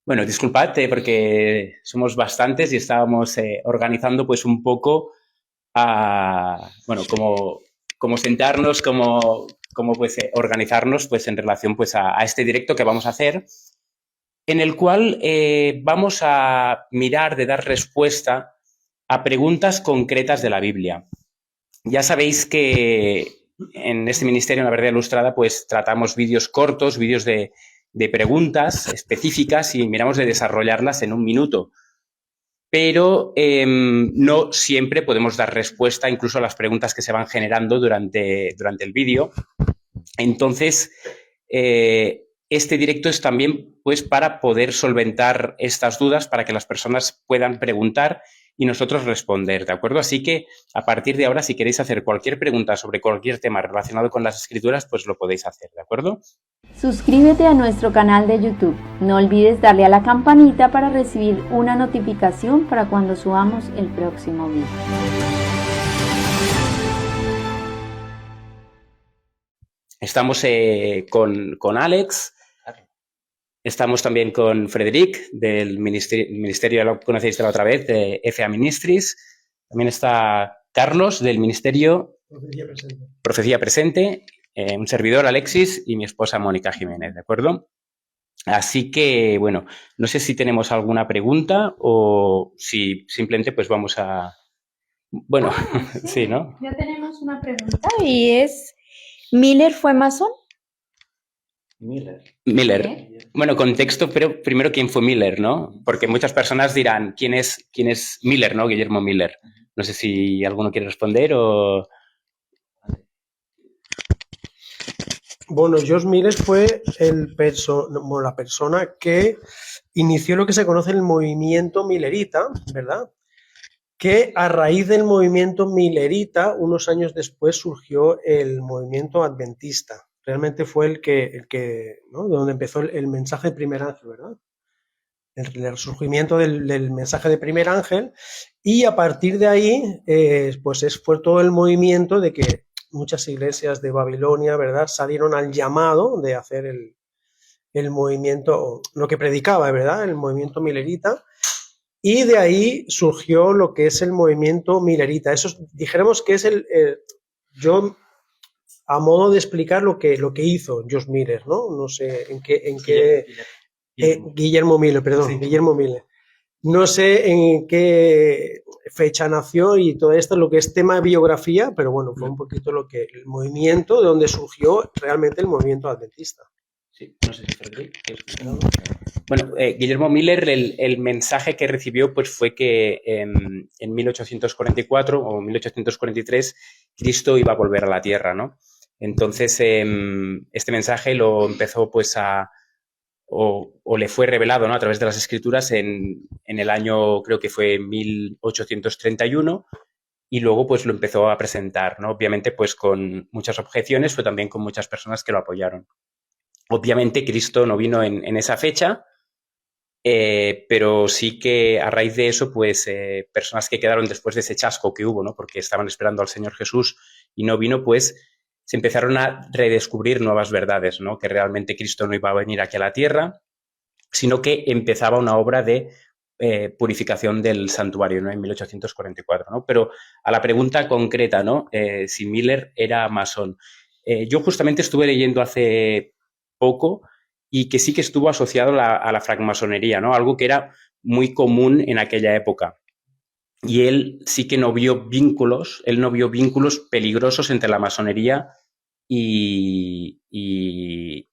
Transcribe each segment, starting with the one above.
Bueno, disculpad, porque somos bastantes y estábamos organizando pues un poco bueno, como sentarnos, como pues organizarnos pues en relación pues a este directo que vamos a hacer, en el cual vamos a mirar de dar respuesta a preguntas concretas de la Biblia. Ya sabéis que en este ministerio, en la Verdad Ilustrada, pues tratamos vídeos cortos, vídeos de preguntas específicas y miramos de desarrollarlas en un minuto. Pero no siempre podemos dar respuesta incluso a las preguntas que se van generando durante el vídeo. Entonces, este directo es también pues, para poder solventar estas dudas, para que las personas puedan preguntar y nosotros responder, ¿de acuerdo? Así que a partir de ahora, si queréis hacer cualquier pregunta sobre cualquier tema relacionado con las escrituras, pues lo podéis hacer, ¿de acuerdo? Suscríbete a nuestro canal de YouTube. No olvides darle a la campanita para recibir una notificación para cuando subamos el próximo video. Estamos con Alex. Estamos también con Frederic, del ministerio, ya lo conocéis de la otra vez, de FA Ministries. También está Carlos, del ministerio Profecía Presente, un servidor, Alexis, y mi esposa, Mónica Jiménez, ¿de acuerdo? Así que, bueno, no sé si tenemos alguna pregunta o si simplemente pues vamos a... Bueno, sí, ¿no? Ya tenemos una pregunta y es, ¿Miller fue masón? Miller. Bueno, contexto, pero primero, ¿quién fue Miller, no? Porque muchas personas dirán, ¿quién es Miller, no? Guillermo Miller. No sé si alguno quiere responder o... Bueno, George Miller fue la persona que inició lo que se conoce el movimiento millerita, ¿verdad? Que a raíz del movimiento millerita, unos años después surgió el movimiento adventista. Realmente fue el que ¿no? De donde empezó el mensaje de primer ángel, ¿verdad? El surgimiento del mensaje de primer ángel, y a partir de ahí, pues fue todo el movimiento de que muchas iglesias de Babilonia, ¿verdad?, salieron al llamado de hacer el movimiento, lo que predicaba, ¿verdad?, el movimiento millerita, y de ahí surgió lo que es el movimiento millerita. Eso dijéramos que es yo, a modo de explicar lo que hizo George Miller, ¿no? No sé en qué Guillermo Miller, perdón, sí. Guillermo Miller. No sé en qué fecha nació y todo esto, lo que es tema de biografía, pero bueno, fue un poquito el movimiento de donde surgió realmente el movimiento adventista. Sí, no sé si Frederic, ¿quieres decir algo? Bueno, Guillermo Miller, el mensaje que recibió pues fue que en 1844 o 1843 Cristo iba a volver a la Tierra, ¿no? Entonces, este mensaje lo empezó pues o le fue revelado, ¿no?, a través de las escrituras en el año, creo que fue 1831, y luego pues lo empezó a presentar, ¿no? Obviamente pues con muchas objeciones, pero también con muchas personas que lo apoyaron. Obviamente Cristo no vino en esa fecha, pero sí que a raíz de eso, pues personas que quedaron después de ese chasco que hubo, ¿no?, porque estaban esperando al Señor Jesús y no vino, pues se empezaron a redescubrir nuevas verdades, ¿no?, que realmente Cristo no iba a venir aquí a la tierra, sino que empezaba una obra de purificación del santuario, ¿no?, en 1844, ¿no? Pero a la pregunta concreta, ¿no?, si Miller era masón. Yo justamente estuve leyendo hace poco y que sí que estuvo asociado a la francmasonería, ¿no?, algo que era muy común en aquella época. Y él sí que no vio vínculos peligrosos entre la masonería y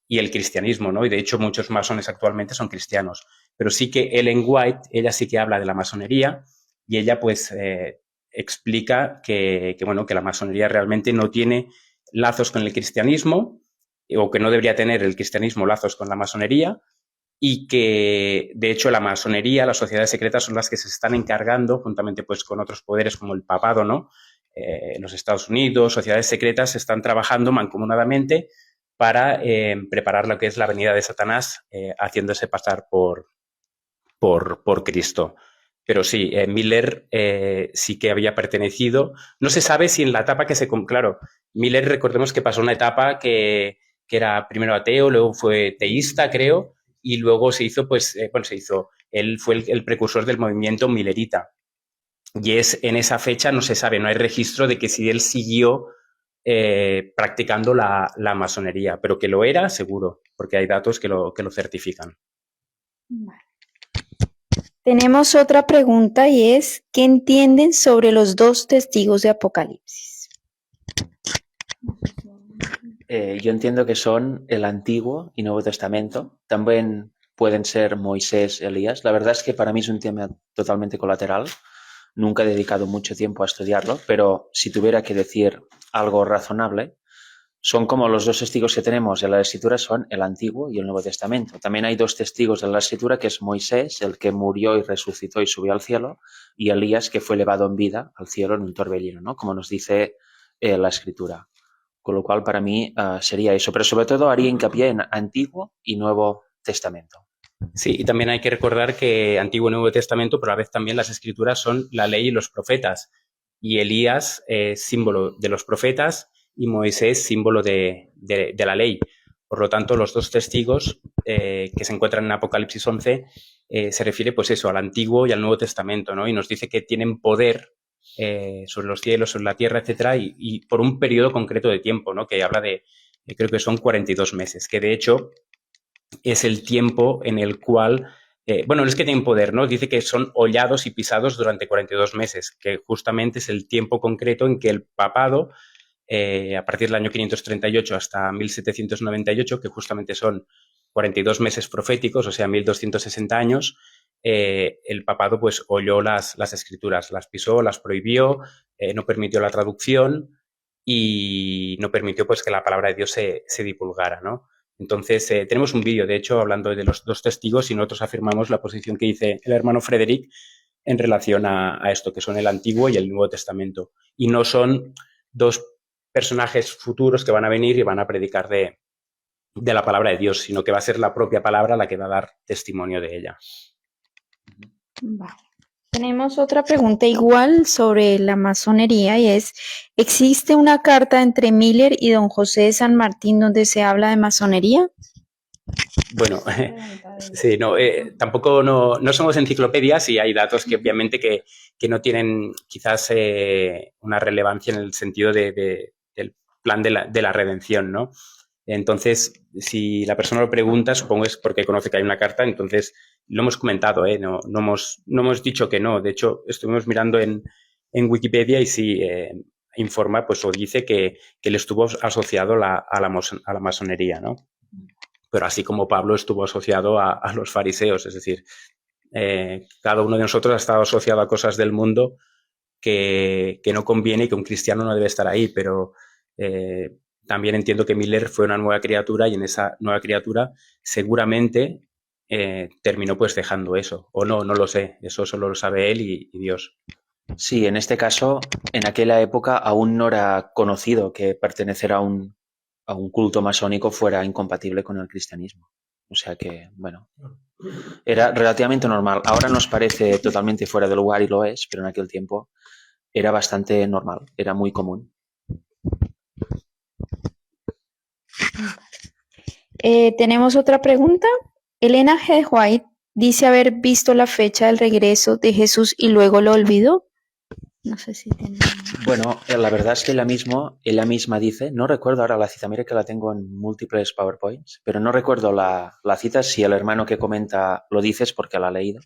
el cristianismo, ¿no? Y de hecho muchos masones actualmente son cristianos. Pero sí que Ellen White, ella sí que habla de la masonería y ella pues explica bueno, que la masonería realmente no tiene lazos con el cristianismo, o que no debería tener el cristianismo lazos con la masonería, y que de hecho la masonería, las sociedades secretas son las que se están encargando, juntamente pues con otros poderes como el papado, ¿no?, en los Estados Unidos, sociedades secretas están trabajando mancomunadamente para preparar lo que es la venida de Satanás, haciéndose pasar por Cristo. Pero sí, Miller sí que había pertenecido. No se sabe si en la etapa Claro, Miller, recordemos que pasó una etapa que era primero ateo, luego fue teísta, creo, y luego se hizo, pues, él fue el precursor del movimiento millerita. Y en esa fecha no se sabe, no hay registro de que si él siguió practicando la masonería, pero que lo era seguro, porque hay datos que lo certifican. Vale. Tenemos otra pregunta y es, ¿qué entienden sobre los dos testigos de Apocalipsis? Yo entiendo que son el Antiguo y Nuevo Testamento. También pueden ser Moisés, Elías. La verdad es que para mí es un tema totalmente colateral. Nunca he dedicado mucho tiempo a estudiarlo, pero si tuviera que decir algo razonable, son como los dos testigos que tenemos en la Escritura, son el Antiguo y el Nuevo Testamento. También hay dos testigos en la Escritura, que es Moisés, el que murió y resucitó y subió al cielo, y Elías, que fue elevado en vida al cielo en un torbellino, ¿no? Como nos dice la Escritura. Con lo cual, para mí sería eso. Pero sobre todo haría hincapié en Antiguo y Nuevo Testamento. Sí, y también hay que recordar que Antiguo y Nuevo Testamento, pero a la vez también las Escrituras son la ley y los profetas. Y Elías es símbolo de los profetas y Moisés símbolo de la ley. Por lo tanto, los dos testigos que se encuentran en Apocalipsis 11 se refiere, pues eso, al Antiguo y al Nuevo Testamento, ¿no? Y nos dice que tienen poder sobre los cielos, sobre la tierra, etcétera, y por un periodo concreto de tiempo, ¿no? Que habla de, creo que son 42 meses, que de hecho es el tiempo en el cual, no es que tienen poder, ¿no? Dice que son hollados y pisados durante 42 meses, que justamente es el tiempo concreto en que el papado, a partir del año 538 hasta 1798, que justamente son 42 meses proféticos, o sea, 1260 años, el papado pues holló las escrituras, las pisó, las prohibió, no permitió la traducción y no permitió pues que la palabra de Dios se divulgara, ¿no? Entonces, tenemos un vídeo, de hecho, hablando de los dos testigos y nosotros afirmamos la posición que dice el hermano Frederick en relación a esto, que son el Antiguo y el Nuevo Testamento. Y no son dos personajes futuros que van a venir y van a predicar de la palabra de Dios, sino que va a ser la propia palabra la que va a dar testimonio de ella. Vale. Tenemos otra pregunta igual sobre la masonería y es, ¿existe una carta entre Miller y don José de San Martín donde se habla de masonería? Bueno, sí, no, tampoco no somos enciclopedias y hay datos que obviamente que no tienen quizás una relevancia en el sentido del plan de la redención, ¿no? Entonces, si la persona lo pregunta, supongo es porque conoce que hay una carta, entonces lo hemos comentado, no hemos dicho que no. De hecho, estuvimos mirando en Wikipedia y sí informa, pues o dice que él estuvo asociado a la masonería, ¿no? Pero así como Pablo estuvo asociado a los fariseos, es decir, cada uno de nosotros ha estado asociado a cosas del mundo que no conviene y que un cristiano no debe estar ahí, pero también entiendo que Miller fue una nueva criatura y en esa nueva criatura seguramente terminó pues dejando eso, o no lo sé, eso solo lo sabe él y Dios. Sí, en este caso, en aquella época aún no era conocido que pertenecer a un culto masónico fuera incompatible con el cristianismo. O sea que, bueno, era relativamente normal. Ahora nos parece totalmente fuera de lugar y lo es, pero en aquel tiempo era bastante normal, era muy común. Tenemos otra pregunta. Elena G. White dice haber visto la fecha del regreso de Jesús y luego lo olvidó. No sé si tiene... Bueno, la verdad es que ella misma dice, no recuerdo ahora la cita, mira que la tengo en múltiples PowerPoints, pero no recuerdo la cita, si el hermano que comenta lo dice es porque la ha leído.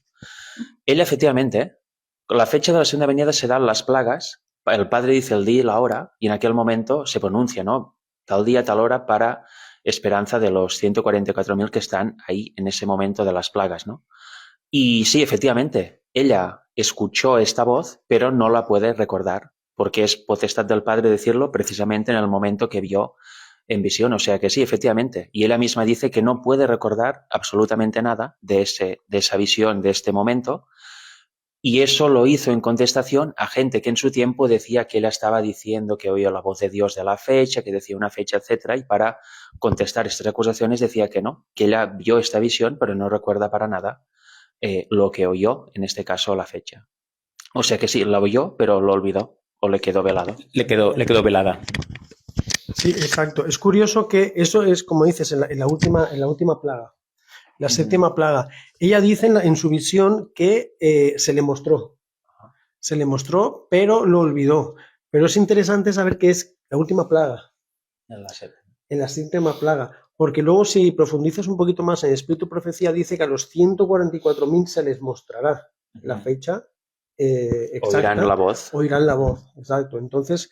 Ella efectivamente, la fecha de la segunda venida se dan las plagas, el padre dice el día y la hora, y en aquel momento se pronuncia, ¿no? Tal día, tal hora para esperanza de los 144.000 que están ahí en ese momento de las plagas, ¿no? Y sí, efectivamente, ella escuchó esta voz, pero no la puede recordar, porque es potestad del Padre decirlo precisamente en el momento que vio en visión. O sea que sí, efectivamente. Y ella misma dice que no puede recordar absolutamente nada de esa visión, de este momento, y eso lo hizo en contestación a gente que en su tiempo decía que ella estaba diciendo que oyó la voz de Dios de la fecha, que decía una fecha, etcétera, y para contestar estas acusaciones decía que no, que ella vio esta visión, pero no recuerda para nada lo que oyó, en este caso la fecha. O sea que sí, la oyó, pero lo olvidó o le quedó velado. Le quedó velada. Sí, exacto. Es curioso que eso es, como dices, en la última plaga. la séptima plaga. Ella dice en su visión que se le mostró, pero lo olvidó. Pero es interesante saber qué es la última plaga, en la séptima plaga, porque luego si profundizas un poquito más en Espíritu y Profecía, dice que a los 144.000 se les mostrará la fecha exacta. Oirán la voz, exacto. Entonces,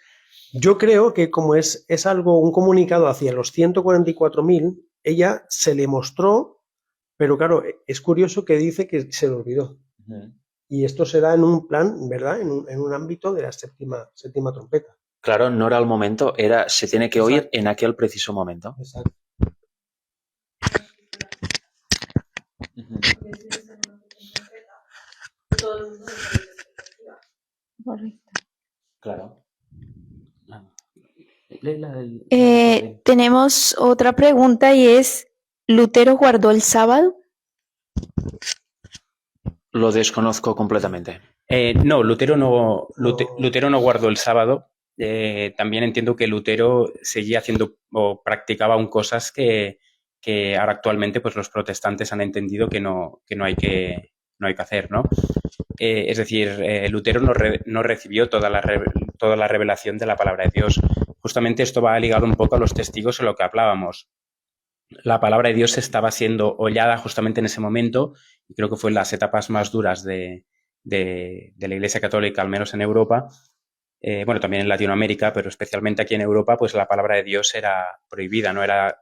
yo creo que como es algo, un comunicado hacia los 144.000, ella se le mostró, pero claro, es curioso que dice que se le olvidó. Y esto se da en un plan, ¿verdad? En un ámbito de la séptima trompeta. Claro, no era el momento, se tiene que oír en aquel preciso momento. Exacto. Correcto. Claro. Tenemos otra pregunta y es, ¿Lutero guardó el sábado? Lo desconozco completamente. No, Lutero no guardó el sábado. También entiendo que Lutero seguía haciendo o practicaba aún cosas que ahora actualmente pues los protestantes han entendido que no hay que hacer, ¿no? Es decir, Lutero no recibió toda la revelación de la palabra de Dios. Justamente esto va ligado un poco a los testigos en lo que hablábamos. La palabra de Dios estaba siendo hollada justamente en ese momento y creo que fue en las etapas más duras de la Iglesia Católica, al menos en Europa, bueno, también en Latinoamérica, pero especialmente aquí en Europa, pues la palabra de Dios era prohibida, no era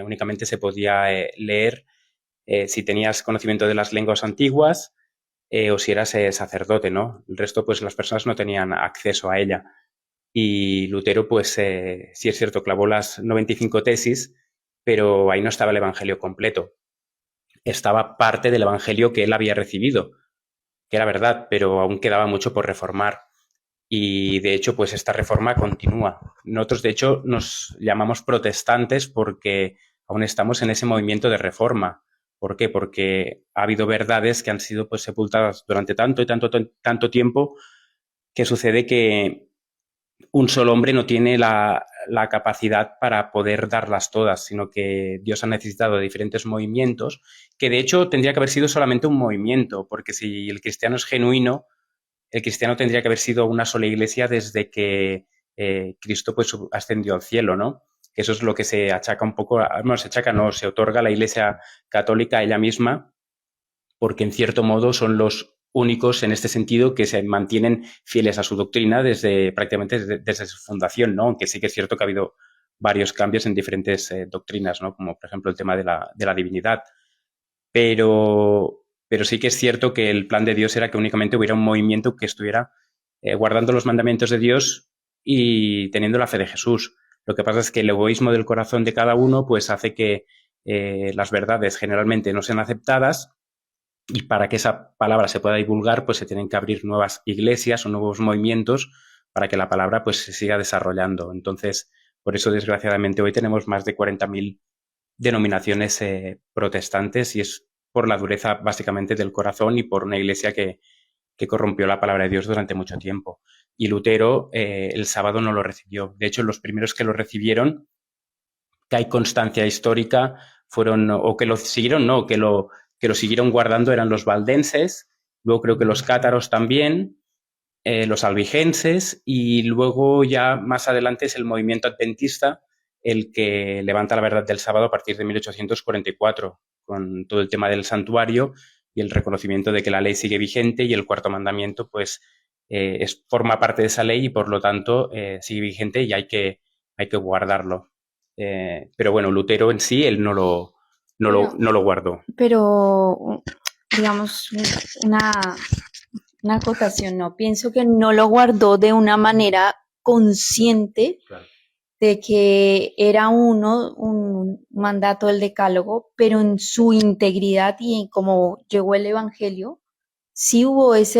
únicamente se podía leer si tenías conocimiento de las lenguas antiguas o si eras sacerdote, ¿no? El resto, pues las personas no tenían acceso a ella. Y Lutero, pues sí es cierto, clavó las 95 tesis, pero ahí no estaba el Evangelio completo. Estaba parte del Evangelio que él había recibido, que era verdad, pero aún quedaba mucho por reformar. Y de hecho, pues esta reforma continúa. Nosotros, de hecho, nos llamamos protestantes porque aún estamos en ese movimiento de reforma. ¿Por qué? Porque ha habido verdades que han sido pues sepultadas durante tanto tiempo que sucede que un solo hombre no tiene la capacidad para poder darlas todas, sino que Dios ha necesitado de diferentes movimientos, que de hecho tendría que haber sido solamente un movimiento, porque si el cristiano es genuino, el cristiano tendría que haber sido una sola iglesia desde que Cristo pues ascendió al cielo, ¿no? Que eso es lo que se achaca un poco, no se achaca, no, se otorga a la Iglesia Católica a ella misma, porque en cierto modo son los únicos en este sentido que se mantienen fieles a su doctrina prácticamente desde su fundación, ¿no? Aunque sí que es cierto que ha habido varios cambios en diferentes doctrinas, ¿no? Como por ejemplo el tema de la divinidad. Pero sí que es cierto que el plan de Dios era que únicamente hubiera un movimiento que estuviera guardando los mandamientos de Dios y teniendo la fe de Jesús. Lo que pasa es que el egoísmo del corazón de cada uno pues hace que las verdades generalmente no sean aceptadas y para que esa palabra se pueda divulgar pues se tienen que abrir nuevas iglesias o nuevos movimientos para que la palabra pues se siga desarrollando. Entonces, por eso desgraciadamente hoy tenemos más de 40.000 denominaciones protestantes y es por la dureza básicamente del corazón y por una iglesia que corrompió la palabra de Dios durante mucho tiempo. Y Lutero el sábado no lo recibió. De hecho, los primeros que lo recibieron, que hay constancia histórica, fueron, o que lo siguieron, no, que lo siguieron guardando eran los valdenses, luego creo que los cátaros también, los albigenses y luego ya más adelante es el movimiento adventista el que levanta la verdad del sábado a partir de 1844 con todo el tema del santuario y el reconocimiento de que la ley sigue vigente y el cuarto mandamiento pues forma parte de esa ley y por lo tanto sigue vigente y hay que guardarlo. Pero bueno, Lutero en sí, él no lo guardó. Pero, digamos, una acotación, no, pienso que no lo guardó de una manera consciente, Claro. de que era un mandato del decálogo, pero en su integridad y como llegó el evangelio, sí hubo es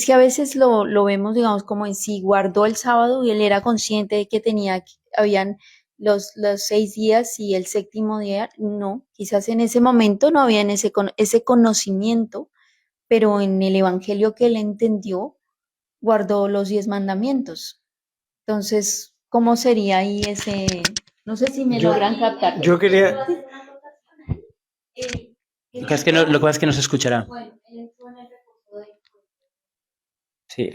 que a veces lo vemos, digamos, como en sí guardó el sábado y él era consciente de que habían los 6 días y el séptimo día, no, quizás en ese momento no había ese conocimiento, pero en el evangelio que él entendió, guardó los 10 mandamientos. Entonces, ¿cómo sería ahí ese? No sé si me logran captar. Yo quería, Lo que pasa es que no se escuchará. Sí,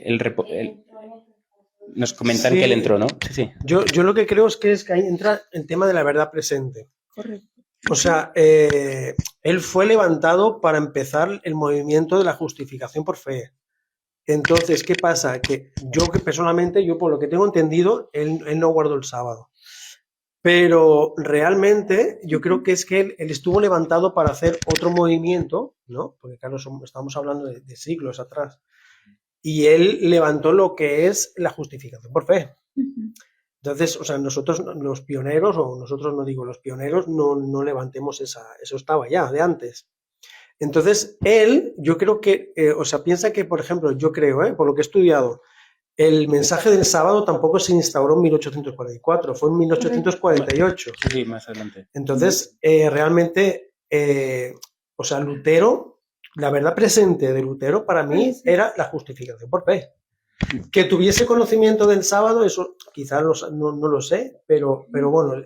nos comentan Sí. que él entró, ¿no? Sí, sí. Yo lo que creo es que ahí entra el tema de la verdad presente. Correcto. O sea, él fue levantado para empezar el movimiento de la justificación por fe. Entonces, ¿qué pasa? Que personalmente, yo por lo que tengo entendido, él no guardó el sábado. Pero realmente yo creo que es que él estuvo levantado para hacer otro movimiento, ¿no? Porque claro, estamos hablando de siglos atrás. Y él levantó lo que es la justificación por fe. Entonces, o sea, nosotros los pioneros, o nosotros no digo los pioneros, no levantemos eso estaba ya de antes. Entonces, él, yo creo que, o sea, piensa que, por ejemplo, yo creo, por lo que he estudiado, el mensaje del sábado tampoco se instauró en 1844, fue en 1848. Sí, más adelante. Entonces, realmente, o sea, Lutero, la verdad presente de Lutero para mí era la justificación por fe. Que tuviese conocimiento del sábado, eso quizás no lo sé, pero bueno,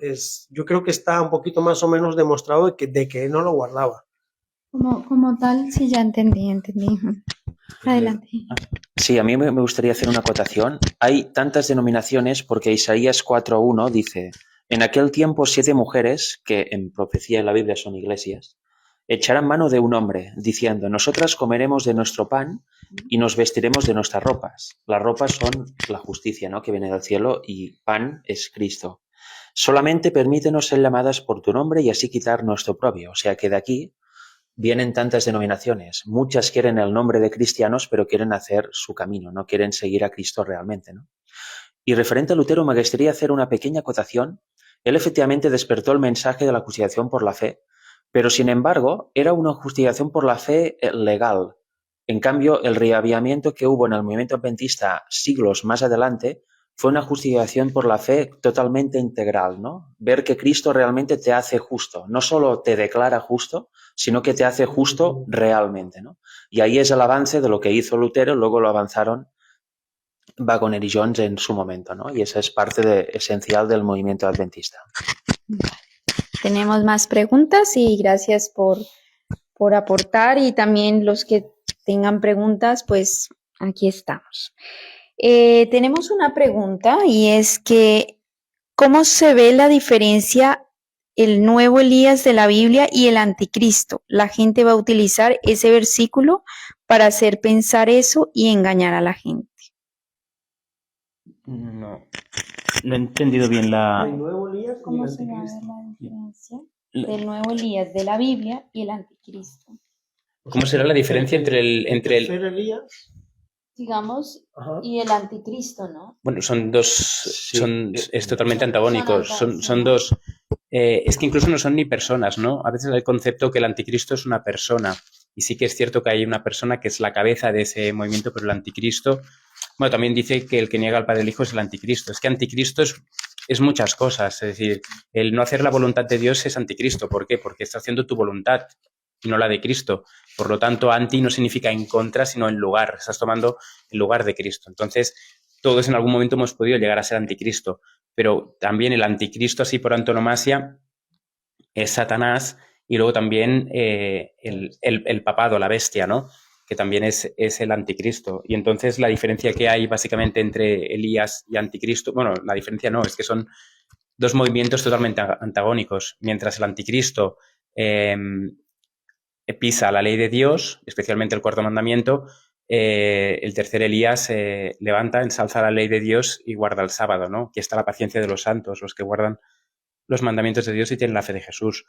yo creo que está un poquito más o menos demostrado de que él no lo guardaba. Como tal, sí, ya entendí. Adelante. Sí, a mí me gustaría hacer una acotación. Hay tantas denominaciones porque Isaías 4.1 dice: en aquel tiempo 7 mujeres, que en profecía en la Biblia son iglesias, echarán mano de un hombre, diciendo: nosotras comeremos de nuestro pan y nos vestiremos de nuestras ropas. Las ropas son la justicia, ¿no?, que viene del cielo, y pan es Cristo. Solamente permítenos ser llamadas por tu nombre y así quitar nuestro propio. O sea que de aquí vienen tantas denominaciones. Muchas quieren el nombre de cristianos, pero quieren hacer su camino, no quieren seguir a Cristo realmente, ¿no? Y referente a Lutero, me gustaría hacer una pequeña acotación. Él efectivamente despertó el mensaje de la justificación por la fe, pero sin embargo era una justificación por la fe legal. En cambio, el reavivamiento que hubo en el movimiento adventista siglos más adelante fue una justificación por la fe totalmente integral, ¿no? Ver que Cristo realmente te hace justo, no solo te declara justo, sino que te hace justo realmente, ¿no? Y ahí es el avance de lo que hizo Lutero, luego lo avanzaron Waggoner y Jones en su momento, ¿no? Y esa es parte esencial del movimiento adventista. Tenemos más preguntas y gracias por aportar, y también los que tengan preguntas, pues aquí estamos. Tenemos una pregunta y es que ¿cómo se ve la diferencia el nuevo Elías de la Biblia y el anticristo? La gente va a utilizar ese versículo para hacer pensar eso y engañar a la gente. No he entendido bien la... El nuevo Elías y ¿Cómo el se va a ver anticristo. la diferencia del nuevo Elías de la Biblia y el anticristo? ¿Cómo será la diferencia entre el tercer Elías? Digamos, Ajá. y el anticristo, ¿no? Bueno, son dos, Sí. es totalmente antagónicos. Son dos. Es que incluso no son ni personas, ¿no? A veces hay el concepto que el anticristo es una persona. Y sí que es cierto que hay una persona que es la cabeza de ese movimiento, pero el anticristo, bueno, también dice que el que niega al Padre y al Hijo es el anticristo. Es que anticristo es muchas cosas. Es decir, el no hacer la voluntad de Dios es anticristo. ¿Por qué? Porque está haciendo tu voluntad y no la de Cristo. Por lo tanto, anti no significa en contra, sino en lugar. Estás tomando el lugar de Cristo. Entonces, todos en algún momento hemos podido llegar a ser anticristo, pero también el anticristo, así por antonomasia, es Satanás, y luego también el papado, la bestia, ¿no?, que también es el anticristo. Y entonces la diferencia que hay básicamente entre Elías y anticristo, bueno, la diferencia no, es que son dos movimientos totalmente antagónicos. Mientras el anticristo pisa la ley de Dios, especialmente el cuarto mandamiento, el tercer Elías levanta, ensalza la ley de Dios y guarda el sábado, ¿no? Aquí está la paciencia de los santos, los que guardan los mandamientos de Dios y tienen la fe de Jesús.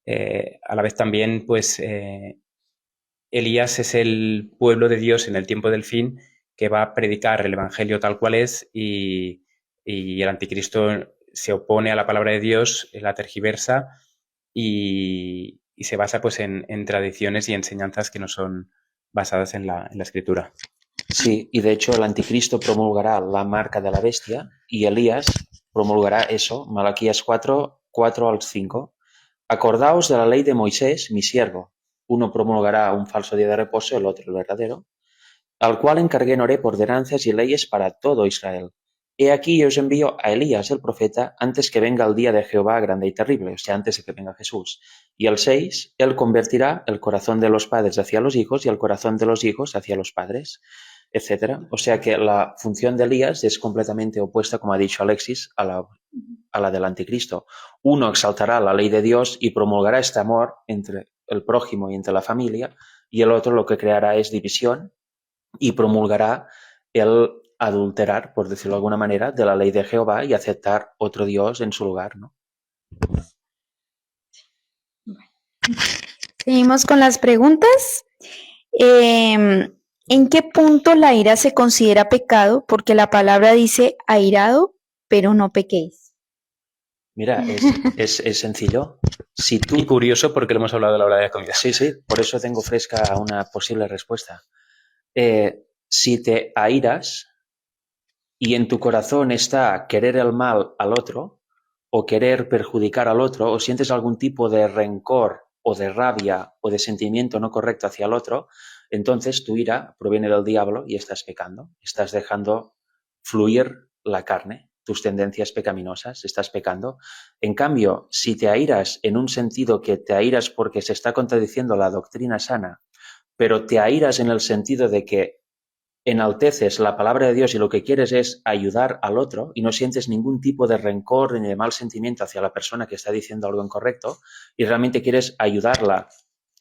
A la vez también, pues, Elías es el pueblo de Dios en el tiempo del fin que va a predicar el evangelio tal cual es, y el anticristo se opone a la palabra de Dios, la tergiversa y se basa, pues, en tradiciones y enseñanzas que no son basadas en la escritura. Sí, y de hecho el anticristo promulgará la marca de la bestia y Elías promulgará eso, Malaquías 4 al 5. Acordaos de la ley de Moisés, mi siervo. Uno promulgará un falso día de reposo, el otro el verdadero, al cual encargué en Horeb ordenanzas y leyes para todo Israel. he aquí yo os envío a Elías, el profeta, antes que venga el día de Jehová grande y terrible, o sea, antes de que venga Jesús. Y el 6, él convertirá el corazón de los padres hacia los hijos y el corazón de los hijos hacia los padres, etcétera. O sea que la función de Elías es completamente opuesta, como ha dicho Alexis, a la del anticristo. Uno exaltará la ley de Dios y promulgará este amor entre el prójimo y entre la familia, y el otro lo que creará es división y promulgará el adulterar, por decirlo de alguna manera, de la ley de Jehová y aceptar otro Dios en su lugar, ¿no? Seguimos con las preguntas. ¿En qué punto la ira se considera pecado? Porque la palabra dice airado, pero no pequéis. Mira, es sencillo. Si tú... Y curioso porque lo hemos hablado a la hora de la comida. Sí, por eso tengo fresca una posible respuesta. Si te airas y en tu corazón está querer el mal al otro o querer perjudicar al otro o sientes algún tipo de rencor o de rabia o de sentimiento no correcto hacia el otro, entonces tu ira proviene del diablo y estás pecando. Estás dejando fluir la carne, tus tendencias pecaminosas, estás pecando. En cambio, si te airas en un sentido que te airas porque se está contradiciendo la doctrina sana, pero te airas en el sentido de que enalteces la palabra de Dios y lo que quieres es ayudar al otro y no sientes ningún tipo de rencor ni de mal sentimiento hacia la persona que está diciendo algo incorrecto y realmente quieres ayudarla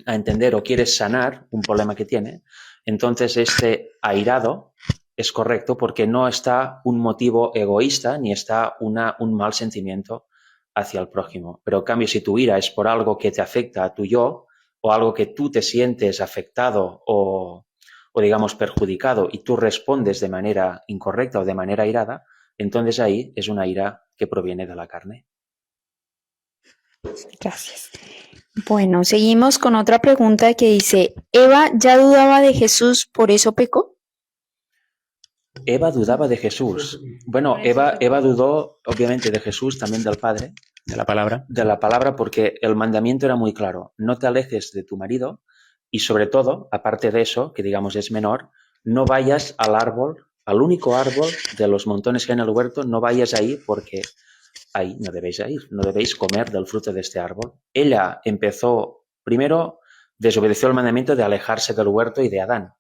a entender o quieres sanar un problema que tiene, entonces este airado es correcto porque no está un motivo egoísta ni está un mal sentimiento hacia el prójimo. Pero en cambio, si tu ira es por algo que te afecta a tu yo o algo que tú te sientes afectado o digamos perjudicado y tú respondes de manera incorrecta o de manera airada, entonces ahí es una ira que proviene de la carne. Gracias. Bueno, seguimos con otra pregunta que dice, ¿Eva ya dudaba de Jesús, por eso pecó? Eva dudaba de Jesús. Bueno, Eva dudó obviamente de Jesús, también del Padre. De la palabra. De la palabra, porque el mandamiento era muy claro. No te alejes de tu marido y sobre todo, aparte de eso, que digamos es menor, no vayas al árbol, al único árbol de los montones que hay en el huerto, no vayas ahí porque ahí no debéis ir, no debéis comer del fruto de este árbol. Ella empezó, primero, desobedeció el mandamiento de alejarse del huerto y de Adán.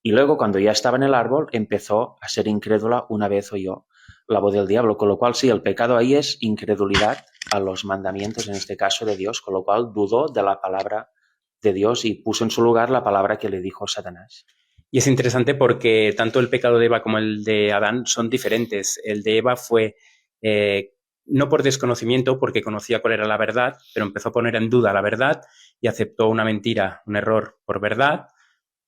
Y luego, cuando ya estaba en el árbol, empezó a ser incrédula una vez oyó la voz del diablo. Con lo cual, sí, el pecado ahí es incredulidad a los mandamientos, en este caso de Dios, con lo cual dudó de la palabra de Dios y puso en su lugar la palabra que le dijo Satanás. Y es interesante porque tanto el pecado de Eva como el de Adán son diferentes. El de Eva fue no por desconocimiento, porque conocía cuál era la verdad, pero empezó a poner en duda la verdad y aceptó una mentira, un error por verdad.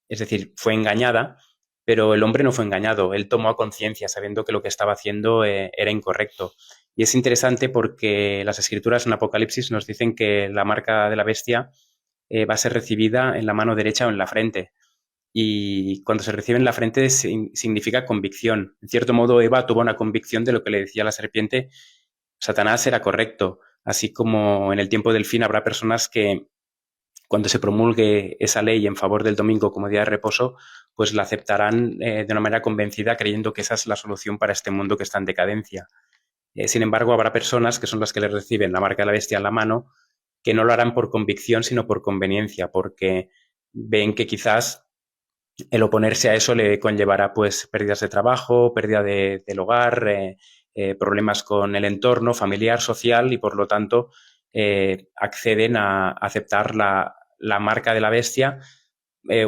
Es decir, fue engañada, pero el hombre no fue engañado. Él tomó conciencia sabiendo que lo que estaba haciendo era incorrecto. Y es interesante porque las escrituras en Apocalipsis nos dicen que la marca de la bestia va a ser recibida en la mano derecha o en la frente. Y cuando se recibe en la frente significa convicción. En cierto modo, Eva tuvo una convicción de lo que le decía la serpiente. Satanás era correcto. Así como en el tiempo del fin habrá personas que, cuando se promulgue esa ley en favor del domingo como día de reposo, pues la aceptarán de una manera convencida, creyendo que esa es la solución para este mundo que está en decadencia. Sin embargo, habrá personas que son las que le reciben la marca de la bestia en la mano, que no lo harán por convicción, sino por conveniencia, porque ven que quizás el oponerse a eso le conllevará pues pérdidas de trabajo, pérdida del hogar, problemas con el entorno familiar, social, y por lo tanto acceden a aceptar la marca de la bestia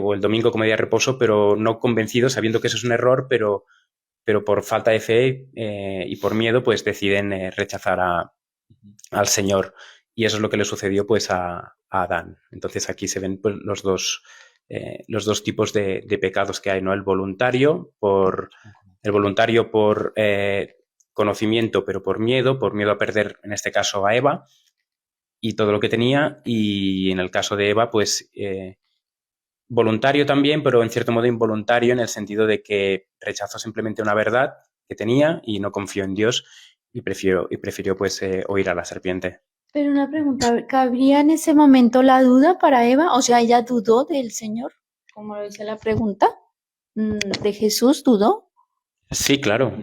o el domingo como día de reposo, pero no convencidos, sabiendo que eso es un error, pero por falta de fe y por miedo, pues deciden rechazar al Señor. Y eso es lo que le sucedió pues a Adán. Entonces aquí se ven pues, los dos tipos de pecados que hay, ¿no? El voluntario por conocimiento, pero por miedo a perder, en este caso, a Eva y todo lo que tenía, y en el caso de Eva, pues voluntario también, pero en cierto modo involuntario, en el sentido de que rechazó simplemente una verdad que tenía y no confió en Dios y prefirió pues oír a la serpiente. Pero una pregunta, ¿cabría en ese momento la duda para Eva? O sea, ¿ella dudó del Señor? Como lo dice la pregunta, ¿de Jesús dudó? Sí, claro.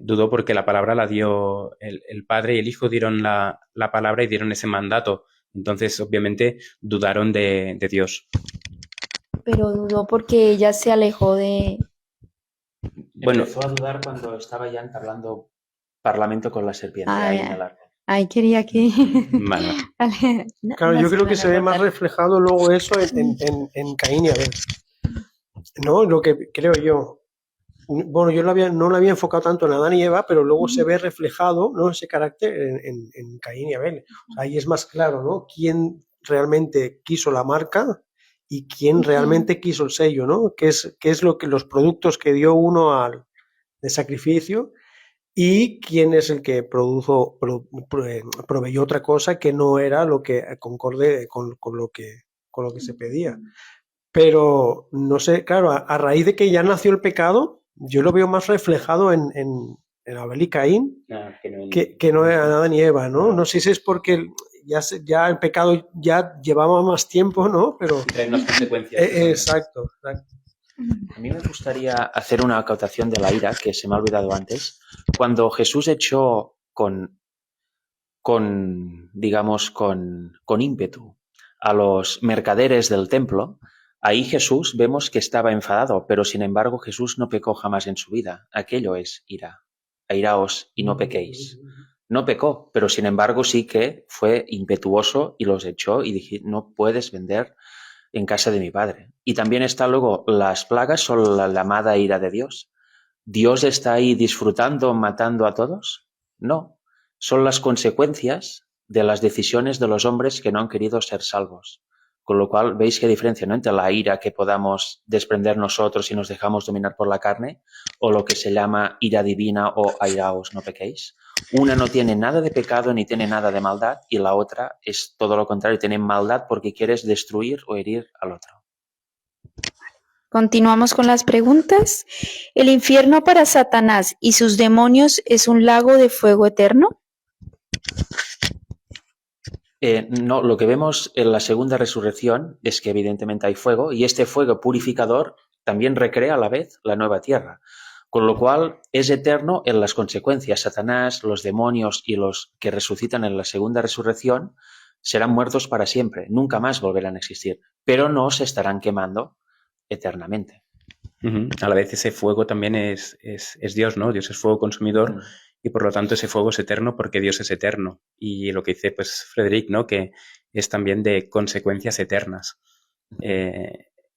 Dudó porque la palabra la dio el Padre y el Hijo dieron la palabra y dieron ese mandato. Entonces, obviamente, dudaron de Dios. Pero dudó porque ella se alejó de... Bueno, Empezó a dudar cuando estaba ya entablando parlamento con la serpiente, Ah, ahí en el arco. ahí quería que... vale. Vale, Claro, no yo se creo que van se a ve más guardar. reflejado luego eso en Caín y Abel, ¿no? Lo que creo yo. Bueno, yo no lo había enfocado tanto en Adán y Eva, pero luego se ve reflejado, ¿no? Ese carácter en Caín y Abel. O sea, ahí es más claro, ¿no? Quién realmente quiso la marca y quién realmente quiso el sello, ¿no? Qué es lo que los productos que dio uno de sacrificio y quién es el que proveyó otra cosa que no era lo que concorde con lo que se pedía. Pero no sé, claro, a raíz de que ya nació el pecado, yo lo veo más reflejado en Abel y Caín que no en Adán y Eva, ¿no? No sé si es porque ya el pecado ya llevaba más tiempo, ¿no? Pero Trae unas consecuencias. exacto. A mí me gustaría hacer una acotación de la ira que se me ha olvidado antes. Cuando Jesús echó digamos, con ímpetu a los mercaderes del templo, ahí Jesús vemos que estaba enfadado, pero sin embargo Jesús no pecó jamás en su vida. Aquello es ira. Airaos y no pequéis. No pecó, pero sin embargo sí que fue impetuoso y los echó y dije, no puedes vender en casa de mi padre. Y también está luego, las plagas son la amada ira de Dios. ¿Dios está ahí disfrutando, matando a todos? No, son las consecuencias de las decisiones de los hombres que no han querido ser salvos. Con lo cual, veis qué diferencia, ¿no? Entre la ira que podamos desprender nosotros si nos dejamos dominar por la carne o lo que se llama ira divina o airaos, no pequéis. Una no tiene nada de pecado ni tiene nada de maldad y la otra es todo lo contrario, tiene maldad porque quieres destruir o herir al otro. Continuamos con las preguntas. ¿El infierno para Satanás y sus demonios es un lago de fuego eterno? No, lo que vemos en la segunda resurrección es que evidentemente hay fuego y este fuego purificador también recrea a la vez la nueva tierra, con lo cual es eterno en las consecuencias. Satanás, los demonios y los que resucitan en la segunda resurrección serán muertos para siempre, nunca más volverán a existir, pero no se estarán quemando eternamente. A la vez ese fuego también es Dios, ¿no? Dios es fuego consumidor y por lo tanto ese fuego es eterno porque Dios es eterno. Y lo que dice pues Frederick, ¿no? Que es también de consecuencias eternas.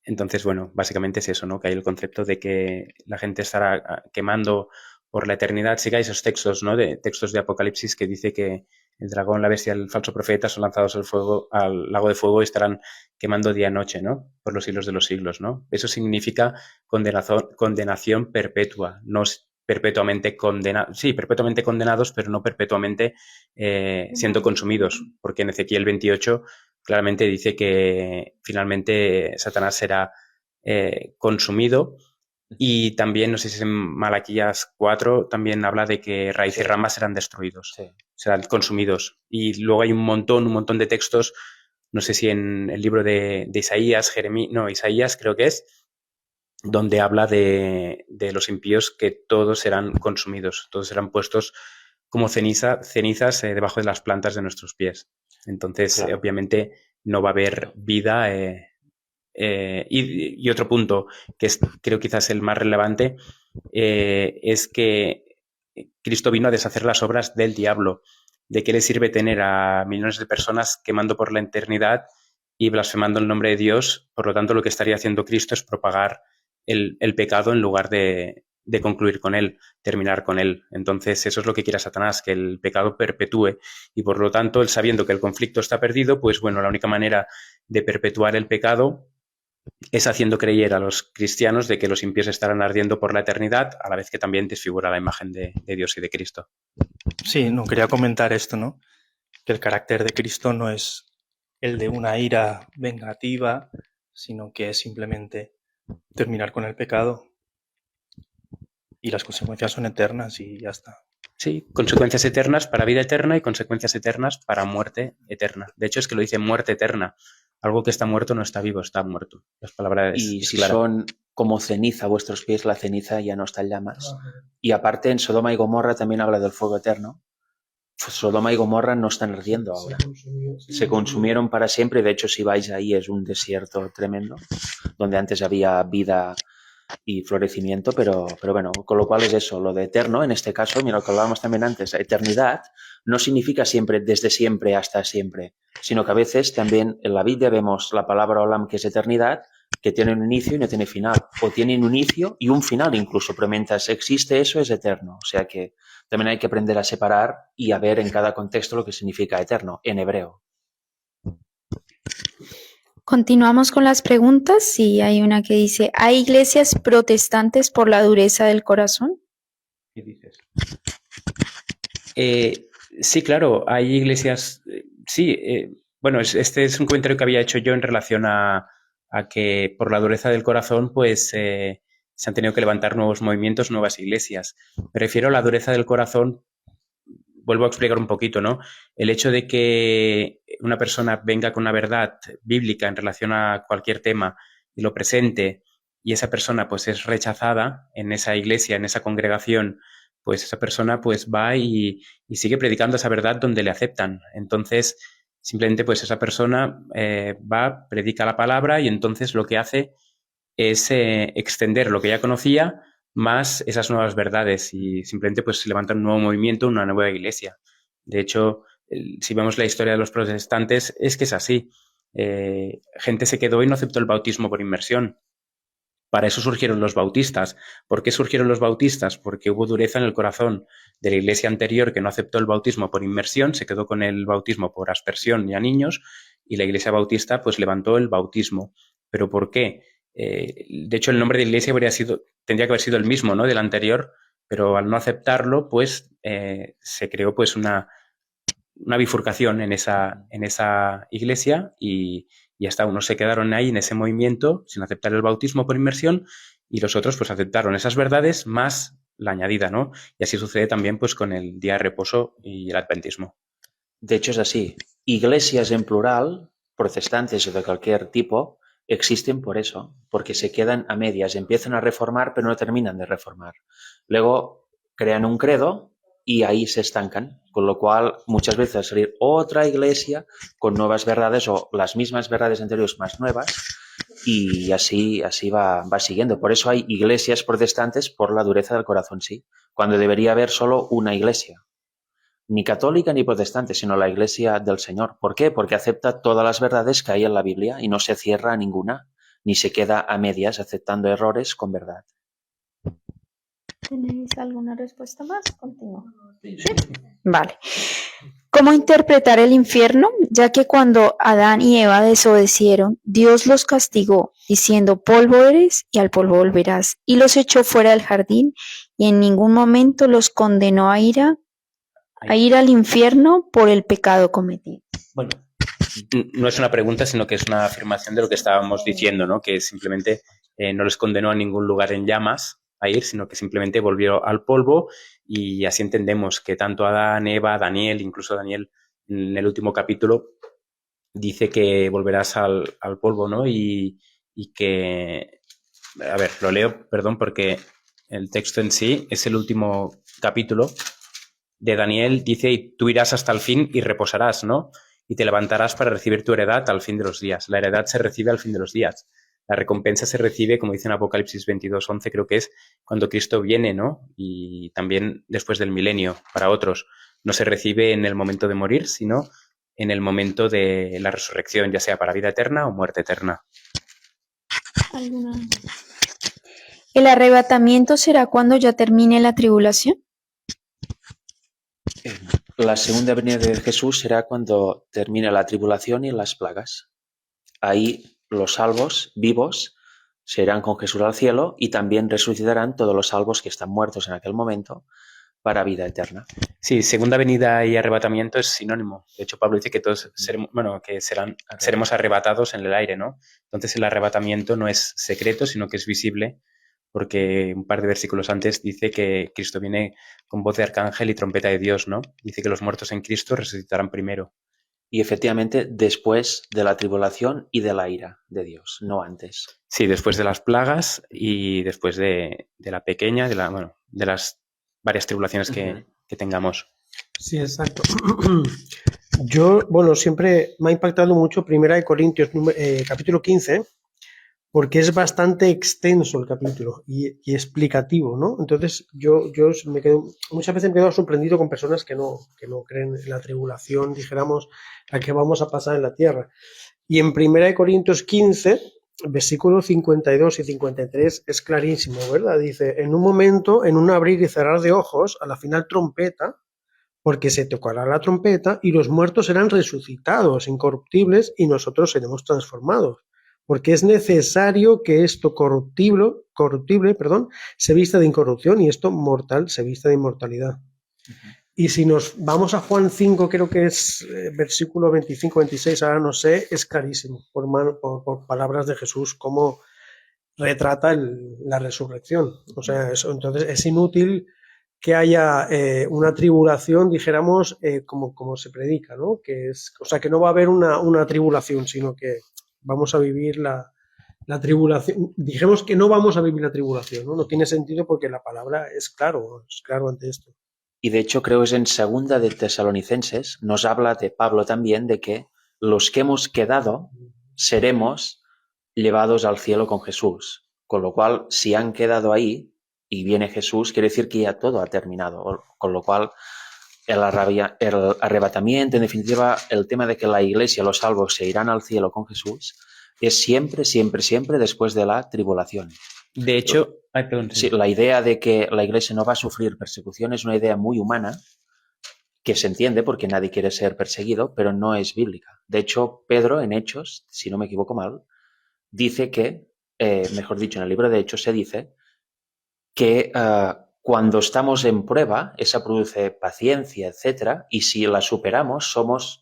Entonces, bueno, básicamente es eso, ¿no? Que hay el concepto de que la gente estará quemando por la eternidad. Sí que hay esos textos, ¿no? De textos de Apocalipsis que dice que el dragón, la bestia, el falso profeta son lanzados al lago de fuego y estarán quemando día y noche, ¿no? Por los siglos de los siglos, ¿no? Eso significa condenación perpetua, no perpetuamente condenados, sí, perpetuamente condenados, pero no perpetuamente siendo consumidos, porque en Ezequiel 28 claramente dice que finalmente Satanás será consumido. Y también, no sé si es en Malaquías 4, también habla de que raíz y ramas serán destruidos, serán consumidos. Y luego hay un montón de textos, no sé si en el libro de Isaías, Isaías creo que es, donde habla de los impíos que todos serán consumidos, todos serán puestos como cenizas debajo de las plantas de nuestros pies. Entonces, claro, obviamente no va a haber vida. Y otro punto que creo quizás el más relevante es que Cristo vino a deshacer las obras del diablo. ¿De qué le sirve tener a millones de personas quemando por la eternidad y blasfemando el nombre de Dios? Por lo tanto, lo que estaría haciendo Cristo es propagar el pecado en lugar de concluir con él, terminar con él. Entonces, eso es lo que quiere Satanás, que el pecado perpetúe. Y por lo tanto, él sabiendo que el conflicto está perdido, pues bueno, la única manera de perpetuar el pecado es haciendo creer a los cristianos de que los impíos estarán ardiendo por la eternidad, a la vez que también desfigura la imagen de Dios y de Cristo. Sí, no quería comentar esto, ¿no? Que el carácter de Cristo no es el de una ira vengativa, sino que es simplemente terminar con el pecado. Y las consecuencias son eternas y ya está. Sí, consecuencias eternas para vida eterna y consecuencias eternas para muerte eterna. De hecho, es que lo dice muerte eterna. Algo que está muerto no está vivo, está muerto. Las palabras y si son como ceniza a vuestros pies, la ceniza ya no está en llamas. Y aparte en Sodoma y Gomorra también habla del fuego eterno. Sodoma y Gomorra no están ardiendo ahora. Se consumieron para siempre. De hecho, si vais ahí es un desierto tremendo, donde antes había vida y florecimiento, pero bueno, con lo cual es eso, lo de eterno, en este caso, mira lo que hablábamos también antes, eternidad no significa siempre desde siempre hasta siempre, sino que a veces también en la Biblia vemos la palabra olam, que es eternidad, que tiene un inicio y no tiene final, o tiene un inicio y un final incluso, pero mientras existe eso es eterno, o sea que también hay que aprender a separar y a ver en cada contexto lo que significa eterno, en hebreo. Continuamos con las preguntas. Sí, hay una que dice, ¿hay iglesias protestantes por la dureza del corazón? ¿Qué dices? Sí, claro, hay iglesias, bueno, este es un comentario que había hecho yo en relación a que por la dureza del corazón, pues se han tenido que levantar nuevos movimientos, nuevas iglesias. Me refiero a la dureza del corazón, vuelvo a explicar un poquito, ¿no? El hecho de que una persona venga con una verdad bíblica en relación a cualquier tema y lo presente, y esa persona pues es rechazada en esa iglesia, en esa congregación, pues esa persona pues va y sigue predicando esa verdad donde le aceptan. Entonces, simplemente pues esa persona va, predica la palabra y entonces lo que hace es extender lo que ya conocía más esas nuevas verdades y simplemente pues levantar un nuevo movimiento, una nueva iglesia. De hecho, si vemos la historia de los protestantes, es que es así. Gente se quedó y no aceptó el bautismo por inmersión. Para eso surgieron los bautistas. ¿Por qué surgieron los bautistas? Porque hubo dureza en el corazón de la iglesia anterior que no aceptó el bautismo por inmersión, se quedó con el bautismo por aspersión y a niños, y la iglesia bautista pues levantó el bautismo. ¿Pero por qué? De hecho, el nombre de iglesia tendría que haber sido el mismo, ¿no? Del anterior, pero al no aceptarlo, pues se creó pues una bifurcación en esa iglesia y hasta unos se quedaron ahí en ese movimiento sin aceptar el bautismo por inmersión y los otros pues aceptaron esas verdades más la añadida, ¿no? Y así sucede también pues con el día de reposo y el adventismo. De hecho es así. Iglesias en plural, protestantes o de cualquier tipo, existen por eso, porque se quedan a medias, empiezan a reformar pero no terminan de reformar. Luego crean un credo y ahí se estancan, con lo cual muchas veces va a salir otra iglesia con nuevas verdades o las mismas verdades anteriores más nuevas y así va siguiendo. Por eso hay iglesias protestantes por la dureza del corazón, sí, cuando debería haber solo una iglesia. Ni católica ni protestante, sino la Iglesia del Señor. ¿Por qué? Porque acepta todas las verdades que hay en la Biblia y no se cierra a ninguna, ni se queda a medias aceptando errores con verdad. ¿Tenéis alguna respuesta más? Continúo. ¿Sí? Vale. ¿Cómo interpretar el infierno? Ya que cuando Adán y Eva desobedecieron, Dios los castigó, diciendo, polvo eres y al polvo volverás, y los echó fuera del jardín, y en ningún momento los condenó a ir al infierno por el pecado cometido. Bueno, no es una pregunta, sino que es una afirmación de lo que estábamos diciendo, ¿no? Que simplemente no les condenó a ningún lugar en llamas a ir, sino que simplemente volvió al polvo y así entendemos que tanto Adán, Eva, Daniel, incluso Daniel en el último capítulo dice que volverás al polvo, ¿no? Y que, a ver, lo leo, perdón, porque el texto en sí es el último capítulo de Daniel, dice, y tú irás hasta el fin y reposarás, ¿no? Y te levantarás para recibir tu heredad al fin de los días. La heredad se recibe al fin de los días. La recompensa se recibe, como dice en Apocalipsis 22:11, creo que es cuando Cristo viene, ¿no? Y también después del milenio, para otros. No se recibe en el momento de morir, sino en el momento de la resurrección, ya sea para vida eterna o muerte eterna. ¿Alguna? ¿El arrebatamiento será cuando ya termine la tribulación? La segunda venida de Jesús será cuando termine la tribulación y las plagas. Ahí los salvos vivos se irán con Jesús al cielo y también resucitarán todos los salvos que están muertos en aquel momento para vida eterna. Sí, segunda venida y arrebatamiento es sinónimo. De hecho, Pablo dice que todos seremos arrebatados en el aire, ¿no? Entonces el arrebatamiento no es secreto, sino que es visible, porque un par de versículos antes dice que Cristo viene con voz de arcángel y trompeta de Dios, ¿no? Dice que los muertos en Cristo resucitarán primero. Y efectivamente después de la tribulación y de la ira de Dios, no antes. Sí, después de las plagas y después de la pequeña, bueno, de las varias tribulaciones que tengamos. Sí, exacto. Yo, bueno, siempre me ha impactado mucho 1 Corintios capítulo 15, porque es bastante extenso el capítulo y explicativo, ¿no? Entonces, muchas veces me quedo sorprendido con personas que no creen en la tribulación, dijéramos, la que vamos a pasar en la tierra. Y en 1 Corintios 15, versículos 52 y 53, es clarísimo, ¿verdad? Dice, en un momento, en un abrir y cerrar de ojos, a la final trompeta, porque se tocará la trompeta y los muertos serán resucitados, incorruptibles, y nosotros seremos transformados. Porque es necesario que esto corruptible, se vista de incorrupción y esto mortal se vista de inmortalidad. Y si nos vamos a Juan 5, creo que es versículo 25-26, ahora no sé, es clarísimo, por palabras de Jesús, cómo retrata la resurrección. O sea, entonces es inútil que haya una tribulación, dijéramos, como se predica, ¿no? O sea, que no va a haber una tribulación, sino que vamos a vivir la tribulación. Dijimos que no vamos a vivir la tribulación, ¿no? No tiene sentido porque la palabra es claro ante esto. Y de hecho creo es en 2 de Tesalonicenses, nos habla de Pablo también de que los que hemos quedado seremos llevados al cielo con Jesús. Con lo cual, si han quedado ahí y viene Jesús, quiere decir que ya todo ha terminado. Con lo cual, el arrebatamiento, en definitiva, el tema de que la iglesia, los salvos, se irán al cielo con Jesús, es siempre, siempre, siempre después de la tribulación. De hecho, sí, la idea de que la iglesia no va a sufrir persecución es una idea muy humana que se entiende porque nadie quiere ser perseguido, pero no es bíblica. De hecho, Pedro, en Hechos, si no me equivoco mal, dice que, mejor dicho, en el libro de Hechos se dice que cuando estamos en prueba, esa produce paciencia, etcétera, y si la superamos,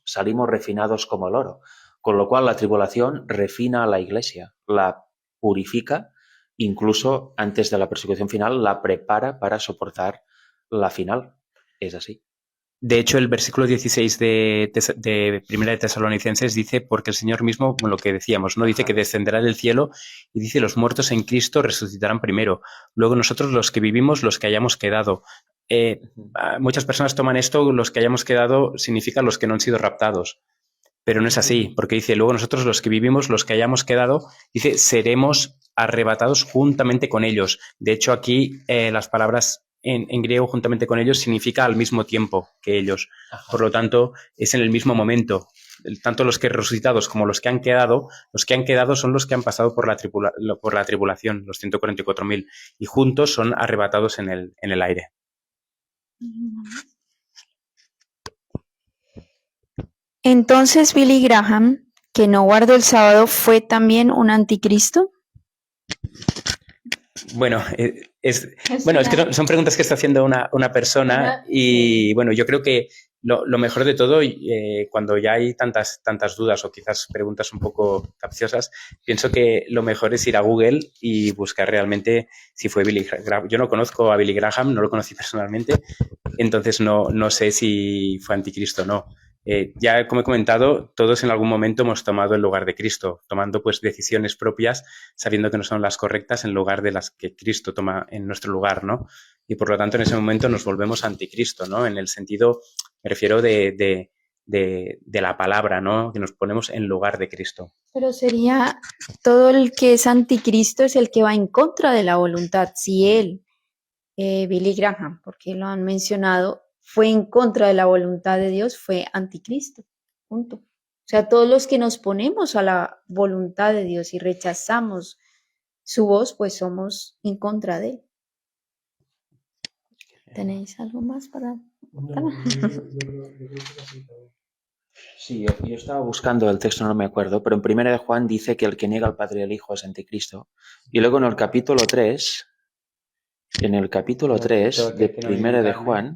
salimos refinados como el oro. Con lo cual, la tribulación refina a la iglesia, la purifica, incluso antes de la persecución final, la prepara para soportar la final. Es así. De hecho, el versículo 16 de Primera de Tesalonicenses dice, porque el Señor mismo, lo que decíamos, ¿no? Dice que descenderá del cielo y dice, los muertos en Cristo resucitarán primero. Luego nosotros los que vivimos, los que hayamos quedado. Muchas personas toman esto, los que hayamos quedado, significa los que no han sido raptados. Pero no es así, porque dice, luego nosotros los que vivimos, los que hayamos quedado, dice, seremos arrebatados juntamente con ellos. De hecho, aquí las palabras en griego juntamente con ellos significa al mismo tiempo que ellos. Ajá. Por lo tanto, es en el mismo momento. Tanto los que resucitados como los que han quedado son los que han pasado por la tribulación, los 144.000, y juntos son arrebatados en el aire. Entonces, Billy Graham, que no guardó el sábado, ¿fue también un anticristo? Bueno, es que son preguntas que está haciendo una persona y bueno, yo creo que lo mejor de todo, cuando ya hay tantas dudas o quizás preguntas un poco capciosas, pienso que lo mejor es ir a Google y buscar realmente si fue Billy Graham. Yo no conozco a Billy Graham, no lo conocí personalmente, entonces no sé si fue anticristo o no. Ya como he comentado, todos en algún momento hemos tomado el lugar de Cristo, tomando pues decisiones propias, sabiendo que no son las correctas en lugar de las que Cristo toma en nuestro lugar, ¿no? Y por lo tanto en ese momento nos volvemos anticristo, ¿no? En el sentido, me refiero de la palabra, ¿no? Que nos ponemos en lugar de Cristo. Pero sería todo el que es anticristo es el que va en contra de la voluntad. Si él, Billy Graham, porque lo han mencionado, fue en contra de la voluntad de Dios, fue anticristo. Punto. O sea, todos los que nos ponemos a la voluntad de Dios y rechazamos su voz, pues somos en contra de él. ¿Tenéis algo más para...? Sí, yo estaba buscando el texto, no me acuerdo, pero en 1 de Juan dice que el que niega al Padre y al Hijo es anticristo. Y luego en el capítulo 3... En el capítulo 3 de Primera de Juan...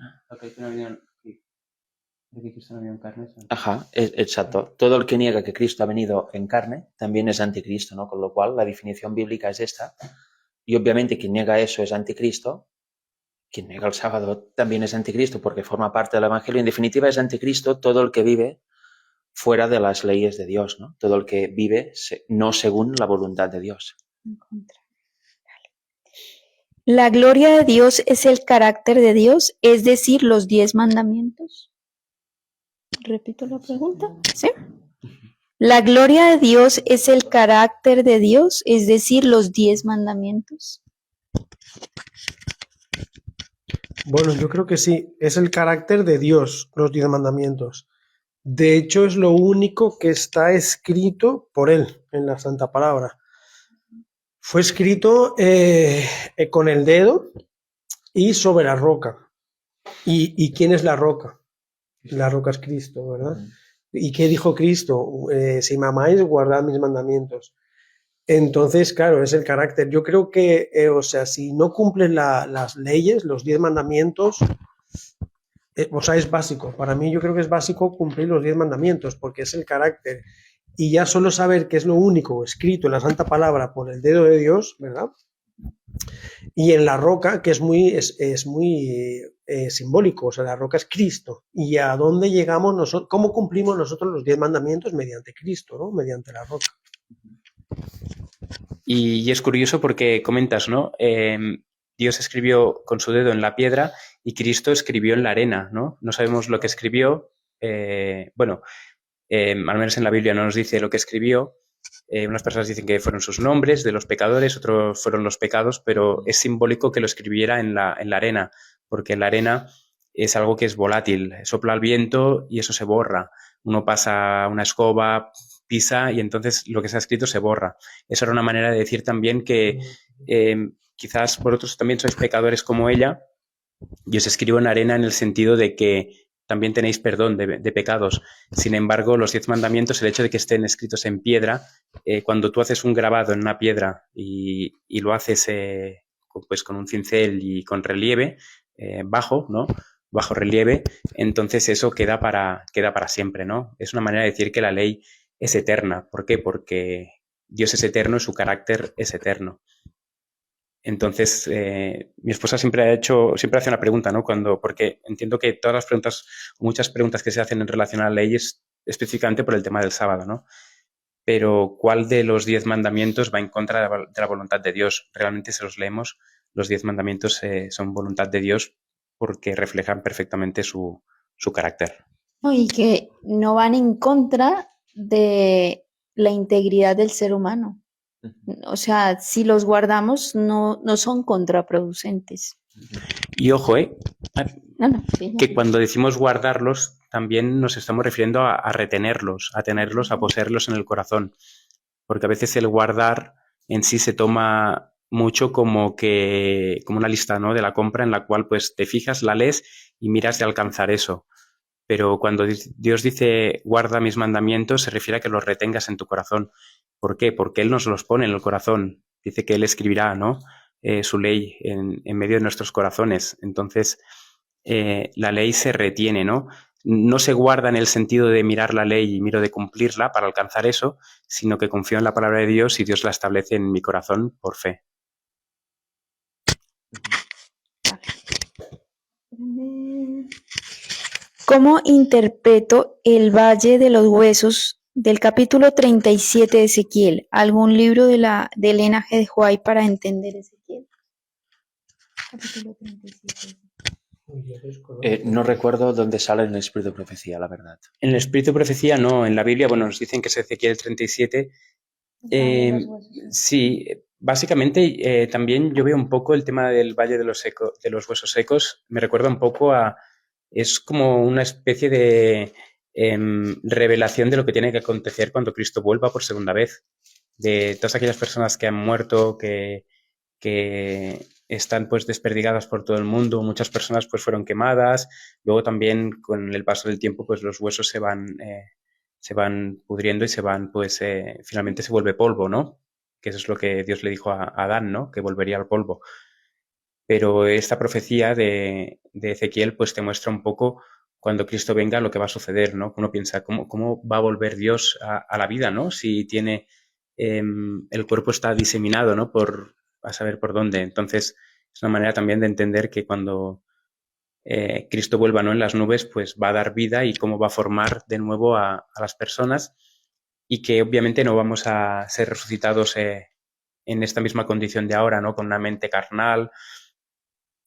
Ajá, exacto. Todo el que niega que Cristo ha venido en carne también es anticristo, ¿no? Con lo cual la definición bíblica es esta. Y obviamente quien niega eso es anticristo. Quien niega el sábado también es anticristo porque forma parte del Evangelio. En definitiva es anticristo todo el que vive fuera de las leyes de Dios, ¿no? Todo el que vive no según la voluntad de Dios. En contra. ¿La gloria de Dios es el carácter de Dios, es decir, los 10 mandamientos? Repito la pregunta. ¿Sí? ¿La gloria de Dios es el carácter de Dios, es decir, los 10 mandamientos? Bueno, yo creo que sí, es el carácter de Dios, los 10 mandamientos. De hecho, es lo único que está escrito por él en la Santa Palabra. Fue escrito con el dedo y sobre la roca. ¿Y quién es la roca? La roca es Cristo, ¿verdad? ¿Y qué dijo Cristo? Si me amáis, guardad mis mandamientos. Entonces, claro, es el carácter. Yo creo que, o sea, si no cumples las leyes, los 10 mandamientos, o sea, es básico. Para mí yo creo que es básico cumplir los 10 mandamientos, porque es el carácter. Y ya solo saber que es lo único escrito en la Santa Palabra por el dedo de Dios, ¿verdad? Y en la roca, que es muy simbólico, o sea, la roca es Cristo. ¿Y a dónde llegamos nosotros? ¿Cómo cumplimos nosotros los 10 mandamientos? Mediante Cristo, ¿no? Mediante la roca. Y es curioso porque comentas, ¿no? Dios escribió con su dedo en la piedra y Cristo escribió en la arena, ¿no? No sabemos lo que escribió. Al menos en la Biblia no nos dice lo que escribió. Unas personas dicen que fueron sus nombres de los pecadores, otros fueron los pecados, pero es simbólico que lo escribiera en la arena, porque la arena es algo que es volátil, sopla el viento y eso se borra. Uno pasa una escoba, pisa y entonces lo que se ha escrito se borra. Eso era una manera de decir también que quizás vosotros también sois pecadores como ella, y os escribo en arena en el sentido de que también tenéis perdón de pecados. Sin embargo, los 10 mandamientos, el hecho de que estén escritos en piedra, cuando tú haces un grabado en una piedra y lo haces pues con un cincel y con relieve bajo, ¿no? Bajo relieve, entonces eso queda para siempre, ¿no? Es una manera de decir que la ley es eterna. ¿Por qué? Porque Dios es eterno y su carácter es eterno. Entonces, mi esposa siempre hace una pregunta, ¿no? Porque entiendo que todas las preguntas, muchas preguntas que se hacen en relación a la ley es específicamente por el tema del sábado, ¿no? Pero ¿cuál de los 10 mandamientos va en contra de la voluntad de Dios? Realmente, si los leemos, los 10 mandamientos son voluntad de Dios porque reflejan perfectamente su carácter. Y que no van en contra de la integridad del ser humano. O sea, si los guardamos, no son contraproducentes. Y ojo, Sí. que cuando decimos guardarlos, también nos estamos refiriendo a retenerlos, a tenerlos, a poseerlos en el corazón. Porque a veces el guardar en sí se toma mucho como una lista, ¿no? De la compra en la cual pues te fijas, la lees y miras de alcanzar eso. Pero cuando Dios dice guarda mis mandamientos, se refiere a que los retengas en tu corazón. ¿Por qué? Porque Él nos los pone en el corazón. Dice que Él escribirá, ¿no? Su ley en medio de nuestros corazones. Entonces, la ley se retiene, ¿no? No se guarda en el sentido de mirar la ley y miro de cumplirla para alcanzar eso, sino que confío en la palabra de Dios y Dios la establece en mi corazón por fe. ¿Cómo interpreto el Valle de los Huesos del capítulo 37 de Ezequiel? ¿Algún libro de Elena G. de White para entender Ezequiel? Capítulo 37. No recuerdo dónde sale en el Espíritu de Profecía, la verdad. En el Espíritu de Profecía no, en la Biblia, bueno, nos dicen que es Ezequiel 37. Sí, básicamente también yo veo un poco el tema del Valle de los Huesos Secos, me recuerda un poco es como una especie de revelación de lo que tiene que acontecer cuando Cristo vuelva por segunda vez, de todas aquellas personas que han muerto, que están pues desperdigadas por todo el mundo, muchas personas pues fueron quemadas, luego también con el paso del tiempo pues los huesos se van pudriendo y se van pues finalmente se vuelve polvo, ¿no? Que eso es lo que Dios le dijo a Adán, ¿no? Que volvería al polvo. Pero esta profecía de Ezequiel pues te muestra un poco cuando Cristo venga lo que va a suceder, ¿no? Uno piensa, ¿cómo va a volver Dios a la vida, ¿no? Si tiene, el cuerpo está diseminado, ¿no? A saber por dónde. Entonces, es una manera también de entender que cuando Cristo vuelva, ¿no?, en las nubes, pues va a dar vida y cómo va a formar de nuevo a las personas, y que obviamente no vamos a ser resucitados en esta misma condición de ahora, ¿no?, con una mente carnal,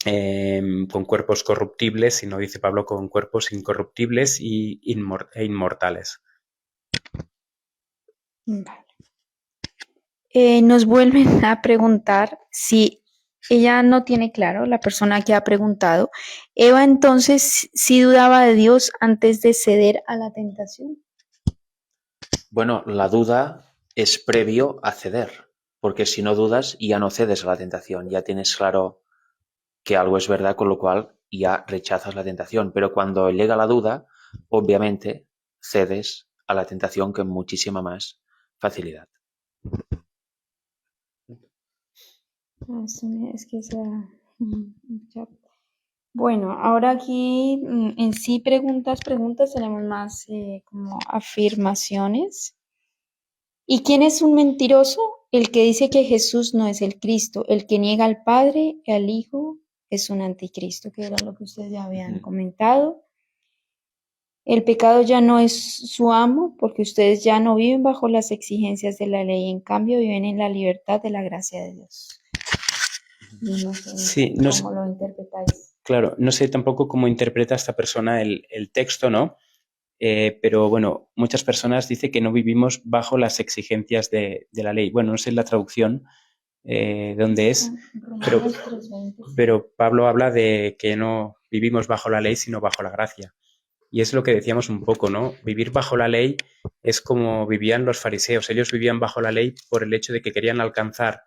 con cuerpos corruptibles, sino, dice Pablo, con cuerpos incorruptibles e inmortales. Vale. Nos vuelven a preguntar si ella no tiene claro, la persona que ha preguntado, Eva entonces sí dudaba de Dios antes de ceder a la tentación. Bueno, la duda es previo a ceder, porque si no dudas ya no cedes a la tentación, ya tienes claro que algo es verdad, con lo cual ya rechazas la tentación. Pero cuando llega la duda, obviamente cedes a la tentación con muchísima más facilidad. Es que bueno, ahora aquí en sí preguntas, tenemos más como afirmaciones. ¿Y quién es un mentiroso? El que dice que Jesús no es el Cristo, el que niega al Padre y al Hijo es un anticristo, que era lo que ustedes ya habían comentado. El pecado ya no es su amo, porque ustedes ya no viven bajo las exigencias de la ley, en cambio viven en la libertad de la gracia de Dios. Y no sé Sí, cómo lo interpretáis. Claro, no sé tampoco cómo interpreta esta persona el texto, ¿no? Pero bueno, muchas personas dicen que no vivimos bajo las exigencias de la ley. Bueno, no sé la traducción dónde es, pero Pablo habla de que no vivimos bajo la ley, sino bajo la gracia. Y es lo que decíamos un poco, ¿no? Vivir bajo la ley es como vivían los fariseos. Ellos vivían bajo la ley por el hecho de que querían alcanzar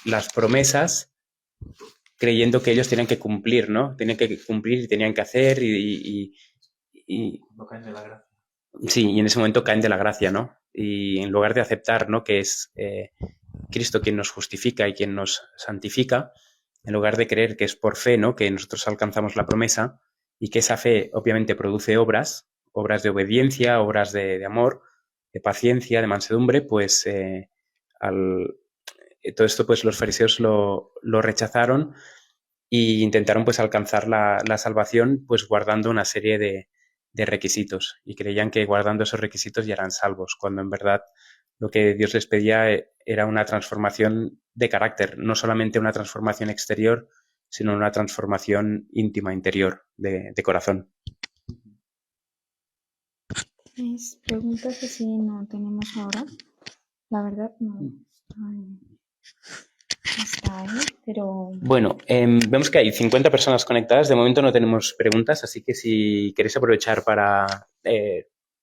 las promesas, creyendo que ellos tenían que cumplir, ¿no? Tenían que cumplir y tenían que hacer y no caen de la gracia. Sí, y en ese momento caen de la gracia, ¿no? Y en lugar de aceptar, ¿no?, que es Cristo quien nos justifica y quien nos santifica, en lugar de creer que es por fe, ¿no?, que nosotros alcanzamos la promesa, y que esa fe obviamente produce obras de obediencia, obras de amor, de paciencia, de mansedumbre, pues todo esto pues los fariseos lo rechazaron e intentaron pues alcanzar la salvación pues guardando una serie de requisitos, y creían que guardando esos requisitos ya eran salvos, cuando en verdad lo que Dios les pedía era una transformación de carácter, no solamente una transformación exterior, sino una transformación íntima, interior, de corazón. Preguntas que sí no tenemos ahora. La verdad no. Está ahí, pero... Bueno, vemos que hay 50 personas conectadas. De momento no tenemos preguntas, así que si queréis aprovechar para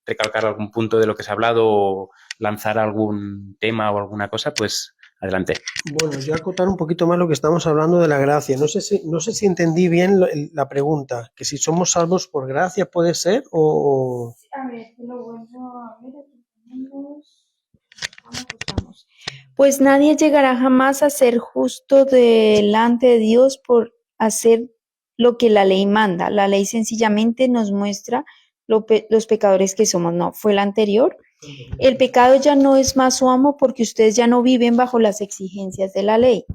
recalcar algún punto de lo que se ha hablado o lanzar algún tema o alguna cosa, pues adelante. Bueno, yo acotar un poquito más lo que estamos hablando de la gracia. No sé si entendí bien la pregunta, que si somos salvos por gracia puede ser o... A ver, lo vuelvo a ver. Pues nadie llegará jamás a ser justo delante de Dios por hacer lo que la ley manda. La ley sencillamente nos muestra los pecadores que somos. No, fue la anterior. El pecado ya no es más su amo porque ustedes ya no viven bajo las exigencias de la ley.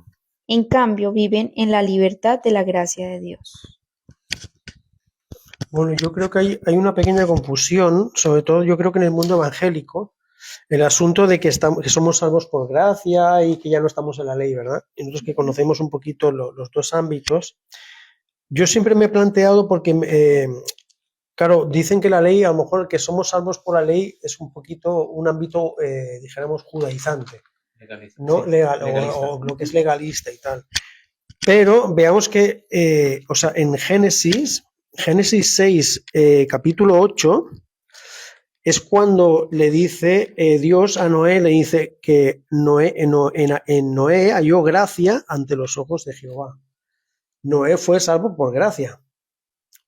En cambio, viven en la libertad de la gracia de Dios. Bueno, yo creo que hay una pequeña confusión, sobre todo yo creo que en el mundo evangélico, el asunto de que somos salvos por gracia y que ya no estamos en la ley, ¿verdad? Y nosotros que conocemos un poquito los dos ámbitos, yo siempre me he planteado porque, claro, dicen que la ley, a lo mejor que somos salvos por la ley es un poquito un ámbito, dijéramos, judaizante, ¿no? Sí, Legal, legalista. o lo que es legalista y tal. Pero veamos que, o sea, en Génesis 6, capítulo 8, es cuando le dice Dios a Noé, le dice que en Noé halló gracia ante los ojos de Jehová. Noé fue salvo por gracia.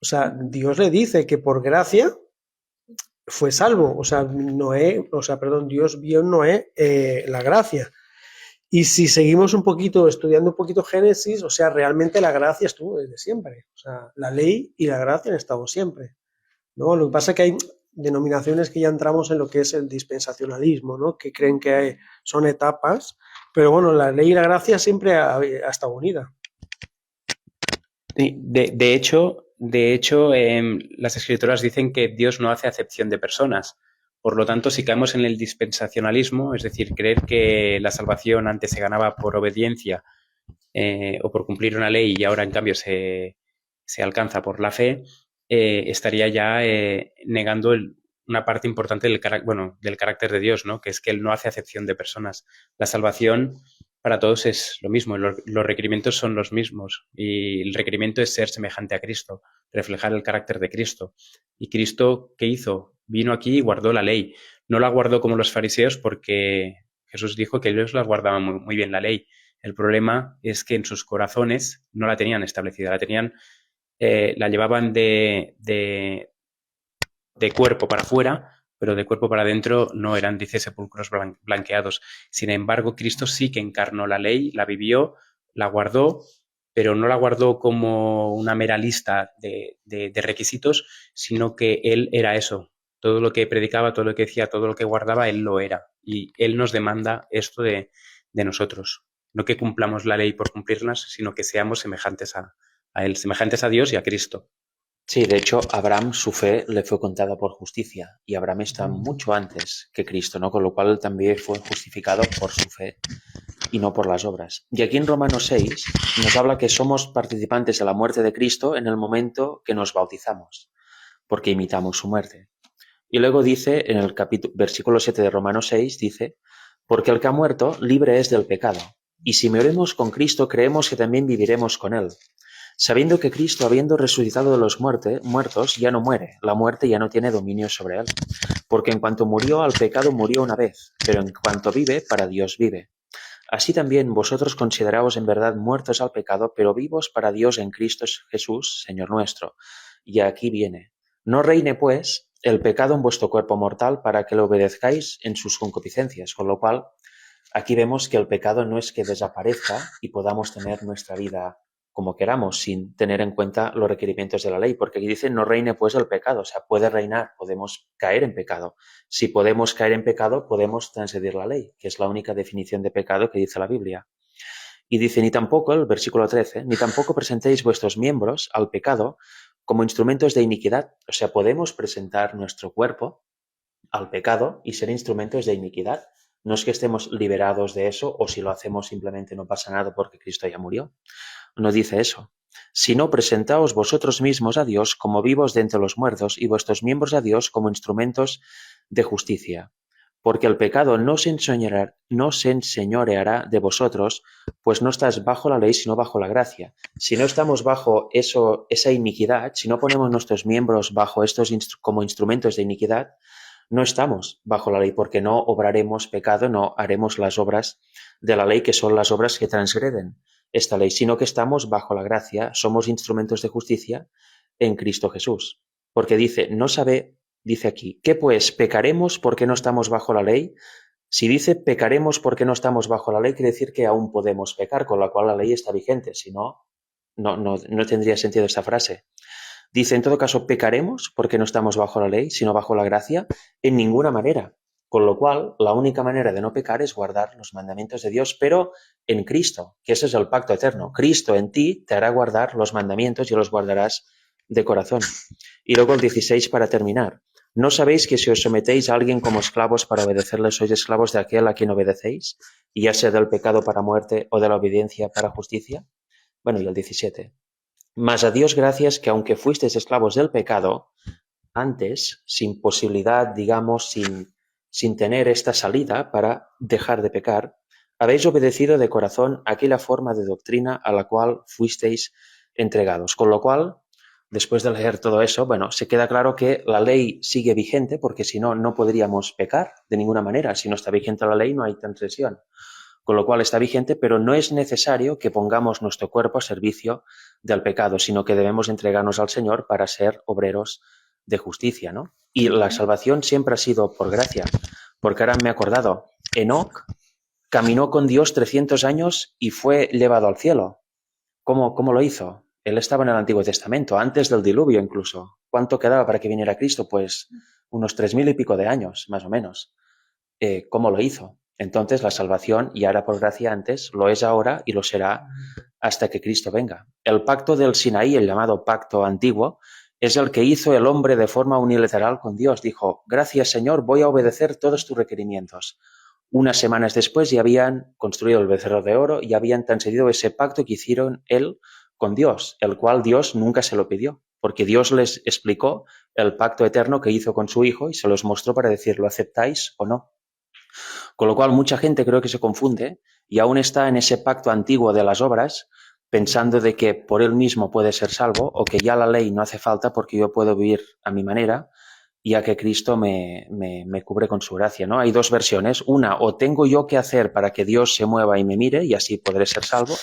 O sea, Dios le dice que por gracia fue salvo. O sea, Dios vio en Noé la gracia. Y si seguimos un poquito, estudiando un poquito Génesis, o sea, realmente la gracia estuvo desde siempre. O sea, la ley y la gracia han estado siempre, ¿no? Lo que pasa es que hay denominaciones que ya entramos en lo que es el dispensacionalismo, ¿no? Que creen que son etapas, pero bueno, la ley y la gracia siempre ha estado unida. Sí, de hecho, las escrituras dicen que Dios no hace acepción de personas. Por lo tanto, si caemos en el dispensacionalismo, es decir, creer que la salvación antes se ganaba por obediencia o por cumplir una ley y ahora en cambio se alcanza por la fe, estaría ya negando una parte importante del carácter de Dios, ¿no? Que es que Él no hace acepción de personas. La salvación para todos es lo mismo, los requerimientos son los mismos y el requerimiento es ser semejante a Cristo, reflejar el carácter de Cristo. ¿Y Cristo qué hizo? Vino aquí y guardó la ley. No la guardó como los fariseos porque Jesús dijo que ellos la guardaban muy bien la ley. El problema es que en sus corazones no la tenían establecida, la llevaban de cuerpo para afuera, pero de cuerpo para adentro no eran, dice, sepulcros blanqueados. Sin embargo, Cristo sí que encarnó la ley, la vivió, la guardó, pero no la guardó como una mera lista de requisitos, sino que Él era eso. Todo lo que predicaba, todo lo que decía, todo lo que guardaba, Él lo era. Y Él nos demanda esto de nosotros. No que cumplamos la ley por cumplirlas, sino que seamos semejantes a Él, semejantes a Dios y a Cristo. Sí, de hecho, Abraham, su fe le fue contada por justicia y Abraham está mucho antes que Cristo, ¿no? Con lo cual también fue justificado por su fe y no por las obras. Y aquí en Romanos 6 nos habla que somos participantes de la muerte de Cristo en el momento que nos bautizamos, porque imitamos su muerte. Y luego dice, en el versículo 7 de Romanos 6, dice, porque el que ha muerto, libre es del pecado. Y si moriremos con Cristo, creemos que también viviremos con él. Sabiendo que Cristo, habiendo resucitado de los muertos, ya no muere, la muerte ya no tiene dominio sobre él. Porque en cuanto murió al pecado, murió una vez, pero en cuanto vive, para Dios vive. Así también vosotros consideraos en verdad muertos al pecado, pero vivos para Dios en Cristo Jesús, Señor nuestro. Y aquí viene. No reine, pues, el pecado en vuestro cuerpo mortal para que lo obedezcáis en sus concupiscencias. Con lo cual, aquí vemos que el pecado no es que desaparezca y podamos tener nuestra vida como queramos, sin tener en cuenta los requerimientos de la ley, porque aquí dice no reine pues el pecado, o sea, puede reinar, podemos caer en pecado. Si podemos caer en pecado, podemos transgredir la ley, que es la única definición de pecado que dice la Biblia. Y dice, ni tampoco, el versículo 13, ni tampoco presentéis vuestros miembros al pecado como instrumentos de iniquidad, o sea, podemos presentar nuestro cuerpo al pecado y ser instrumentos de iniquidad. No es que estemos liberados de eso o si lo hacemos simplemente no pasa nada porque Cristo ya murió. No dice eso. Sino presentaos vosotros mismos a Dios como vivos de entre los muertos y vuestros miembros a Dios como instrumentos de justicia. Porque el pecado no se enseñoreará de vosotros, pues no estás bajo la ley, sino bajo la gracia. Si no estamos bajo esa iniquidad, si no ponemos nuestros miembros bajo estos como instrumentos de iniquidad, no estamos bajo la ley, porque no obraremos pecado, no haremos las obras de la ley, que son las obras que transgreden esta ley, sino que estamos bajo la gracia, somos instrumentos de justicia en Cristo Jesús. Porque dice aquí, ¿qué pues? ¿Pecaremos porque no estamos bajo la ley? Si dice pecaremos porque no estamos bajo la ley, quiere decir que aún podemos pecar, con la cual la ley está vigente, si no, no tendría sentido esta frase. Dice, en todo caso, ¿pecaremos porque no estamos bajo la ley, sino bajo la gracia? En ninguna manera. Con lo cual, la única manera de no pecar es guardar los mandamientos de Dios, pero en Cristo, que ese es el pacto eterno. Cristo en ti te hará guardar los mandamientos y los guardarás de corazón. Y luego el 16 para terminar. ¿No sabéis que si os sometéis a alguien como esclavos para obedecerle, sois esclavos de aquel a quien obedecéis? Y ya sea del pecado para muerte o de la obediencia para justicia. Bueno, y el 17. Mas a Dios gracias que aunque fuisteis esclavos del pecado, antes, sin posibilidad, digamos, sin tener esta salida para dejar de pecar, habéis obedecido de corazón aquella forma de doctrina a la cual fuisteis entregados. Con lo cual, después de leer todo eso, bueno, se queda claro que la ley sigue vigente, porque si no, no podríamos pecar de ninguna manera. Si no está vigente la ley, no hay transgresión. Con lo cual está vigente, pero no es necesario que pongamos nuestro cuerpo a servicio del pecado, sino que debemos entregarnos al Señor para ser obreros de justicia, ¿no? Y la salvación siempre ha sido por gracia, porque ahora me he acordado, Enoc caminó con Dios 300 años y fue llevado al cielo. ¿Cómo lo hizo? Él estaba en el Antiguo Testamento, antes del diluvio incluso. ¿Cuánto quedaba para que viniera Cristo? Pues unos 3000 y pico de años, más o menos. ¿Cómo lo hizo? Entonces la salvación, ya era por gracia antes, lo es ahora y lo será hasta que Cristo venga. El pacto del Sinaí, el llamado pacto antiguo, es el que hizo el hombre de forma unilateral con Dios. Dijo, gracias Señor, voy a obedecer todos tus requerimientos. Unas semanas después ya habían construido el becerro de oro y habían transgredido ese pacto que hicieron él con Dios, el cual Dios nunca se lo pidió, porque Dios les explicó el pacto eterno que hizo con su Hijo y se los mostró para decir, ¿lo aceptáis o no? Con lo cual mucha gente creo que se confunde y aún está en ese pacto antiguo de las obras pensando de que por él mismo puede ser salvo o que ya la ley no hace falta porque yo puedo vivir a mi manera ya que Cristo me cubre con su gracia, ¿no? Hay dos versiones. Una, o tengo yo que hacer para que Dios se mueva y me mire y así podré ser salvo,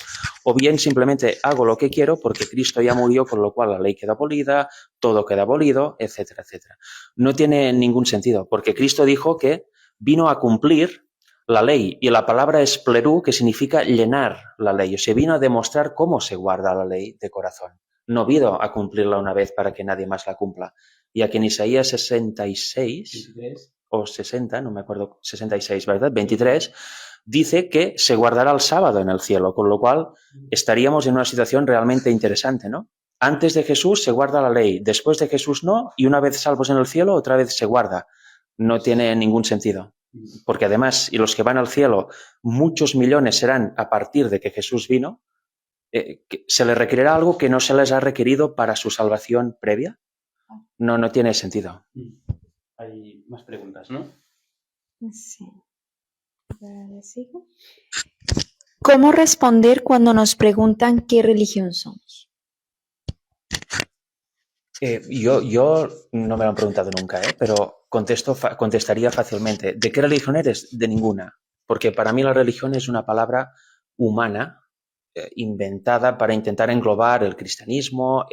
o bien simplemente hago lo que quiero porque Cristo ya murió, con lo cual la ley queda abolida, todo queda abolido, etcétera, etcétera. No tiene ningún sentido porque Cristo dijo que vino a cumplir la ley y la palabra es plerú, que significa llenar la ley. O sea, vino a demostrar cómo se guarda la ley de corazón. No vino a cumplirla una vez para que nadie más la cumpla. Ya que en Isaías 66 23. O 60, no me acuerdo, 66, ¿verdad? 23, dice que se guardará el sábado en el cielo, con lo cual estaríamos en una situación realmente interesante, ¿no? Antes de Jesús se guarda la ley, después de Jesús no, y una vez salvos en el cielo, otra vez se guarda. No tiene ningún sentido. Porque además, y los que van al cielo, muchos millones serán a partir de que Jesús vino, ¿se les requerirá algo que no se les ha requerido para su salvación previa? No tiene sentido. Hay más preguntas, ¿no? Sí. ¿Sigo? ¿Cómo responder cuando nos preguntan qué religión somos? Yo no me lo han preguntado nunca, pero contestaría fácilmente. ¿De qué religión eres? De ninguna. Porque para mí la religión es una palabra humana inventada para intentar englobar el cristianismo,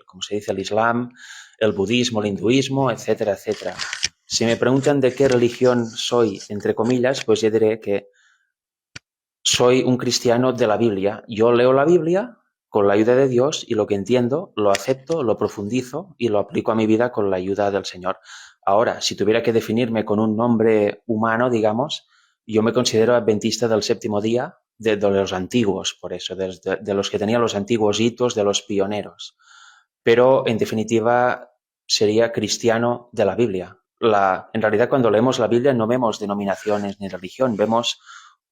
¿cómo se dice? El islam, el budismo, el hinduismo, etcétera, etcétera. Si me preguntan de qué religión soy, entre comillas, pues yo diré que soy un cristiano de la Biblia. Yo leo la Biblia con la ayuda de Dios y lo que entiendo lo acepto, lo profundizo y lo aplico a mi vida con la ayuda del Señor. Ahora, si tuviera que definirme con un nombre humano, digamos, yo me considero adventista del séptimo día, de los antiguos, por eso, de los que tenían los antiguos hitos, de los pioneros. Pero, en definitiva, sería cristiano de la Biblia. En realidad, cuando leemos la Biblia no vemos denominaciones ni religión, vemos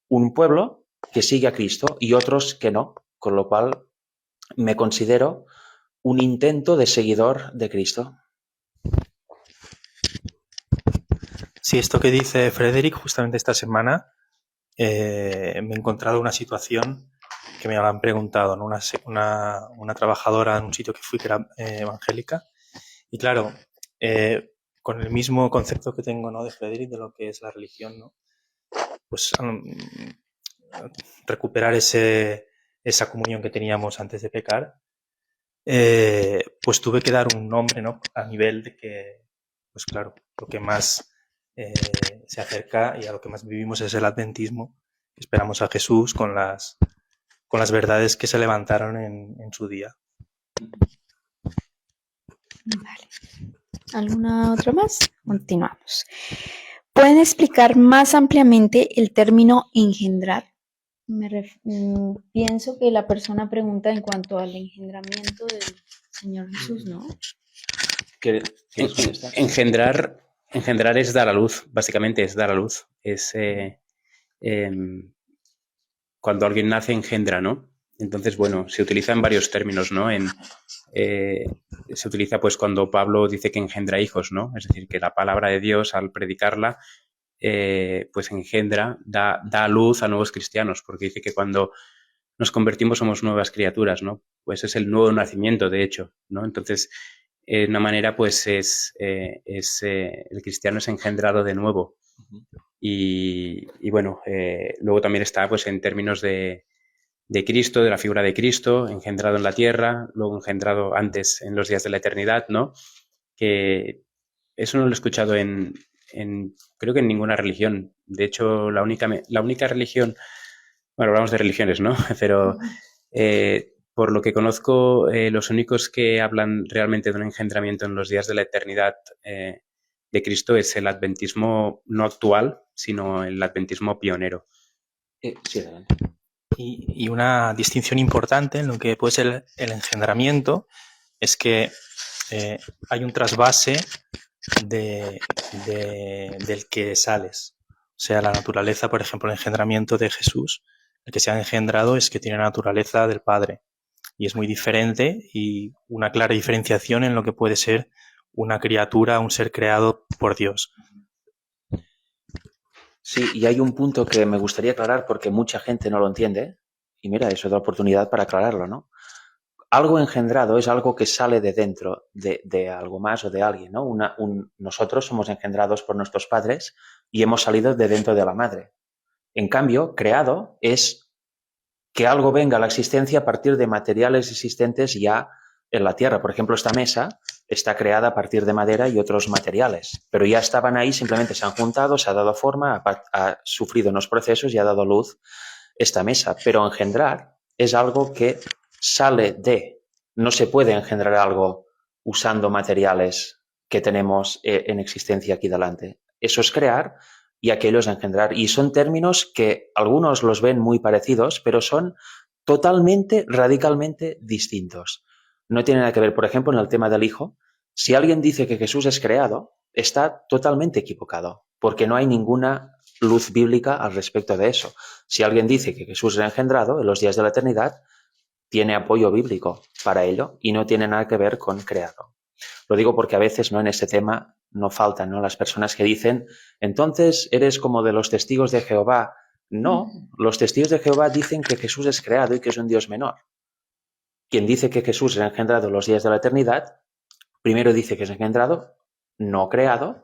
un pueblo que sigue a Cristo y otros que no, con lo cual me considero un intento de seguidor de Cristo. Sí, esto que dice Frederick, justamente esta semana me he encontrado una situación que me han preguntado, ¿no? Una trabajadora en un sitio que fui que era evangélica. Y claro, con el mismo concepto que tengo, ¿no? de Frederick, de lo que es la religión, ¿no? Pues recuperar esa comunión que teníamos antes de pecar, pues tuve que dar un nombre, ¿no? A nivel de que, pues claro, lo que más se acerca y a lo que más vivimos es el adventismo. Esperamos a Jesús con las verdades que se levantaron en su día. Vale. ¿Alguna otra más? Continuamos. ¿Pueden explicar más ampliamente el término engendrar? Pienso que la persona pregunta en cuanto al engendramiento del Señor Jesús, ¿no? Engendrar es dar a luz, básicamente es dar a luz. Es cuando alguien nace, engendra, ¿no? Entonces, bueno, se utilizan varios términos, ¿no? Se utiliza pues cuando Pablo dice que engendra hijos, ¿no? Es decir, que la palabra de Dios, al predicarla, pues engendra, da a luz a nuevos cristianos, porque dice que cuando nos convertimos somos nuevas criaturas, ¿no? Pues es el nuevo nacimiento, de hecho, ¿no? Entonces, de una manera, pues el cristiano es engendrado de nuevo. Y bueno, luego también está pues en términos de Cristo, de la figura de Cristo, engendrado en la tierra, luego engendrado antes en los días de la eternidad, ¿no? Que eso no lo he escuchado creo que en ninguna religión. De hecho, la única religión, bueno, hablamos de religiones, ¿no? Pero por lo que conozco, los únicos que hablan realmente de un engendramiento en los días de la eternidad de Cristo es el adventismo no actual, sino el adventismo pionero. Sí, adelante. Y una distinción importante en lo que puede ser el engendramiento es que hay un trasvase del que sales. O sea, la naturaleza, por ejemplo, el engendramiento de Jesús, el que se ha engendrado es que tiene la naturaleza del Padre. Y es muy diferente y una clara diferenciación en lo que puede ser una criatura, un ser creado por Dios. Sí, y hay un punto que me gustaría aclarar porque mucha gente no lo entiende. Y mira, es otra oportunidad para aclararlo, ¿no? Algo engendrado es algo que sale de dentro de algo más o de alguien, ¿no? Nosotros somos engendrados por nuestros padres y hemos salido de dentro de la madre. En cambio, creado es que algo venga a la existencia a partir de materiales existentes ya en la Tierra. Por ejemplo, esta mesa está creada a partir de madera y otros materiales, pero ya estaban ahí, simplemente se han juntado, se ha dado forma, ha sufrido unos procesos y ha dado luz esta mesa. Pero engendrar es algo que sale de. No se puede engendrar algo usando materiales que tenemos en existencia aquí delante. Eso es crear y aquello es engendrar. Y son términos que algunos los ven muy parecidos, pero son totalmente, radicalmente distintos. No tiene nada que ver, por ejemplo, en el tema del Hijo. Si alguien dice que Jesús es creado, está totalmente equivocado, porque no hay ninguna luz bíblica al respecto de eso. Si alguien dice que Jesús es engendrado en los días de la eternidad, tiene apoyo bíblico para ello y no tiene nada que ver con creado. Lo digo porque a veces, ¿no?, en este tema no faltan, ¿no?, las personas que dicen, entonces eres como de los testigos de Jehová. No, los testigos de Jehová dicen que Jesús es creado y que es un Dios menor. Quien dice que Jesús es engendrado en los días de la eternidad, primero dice que es engendrado, no creado,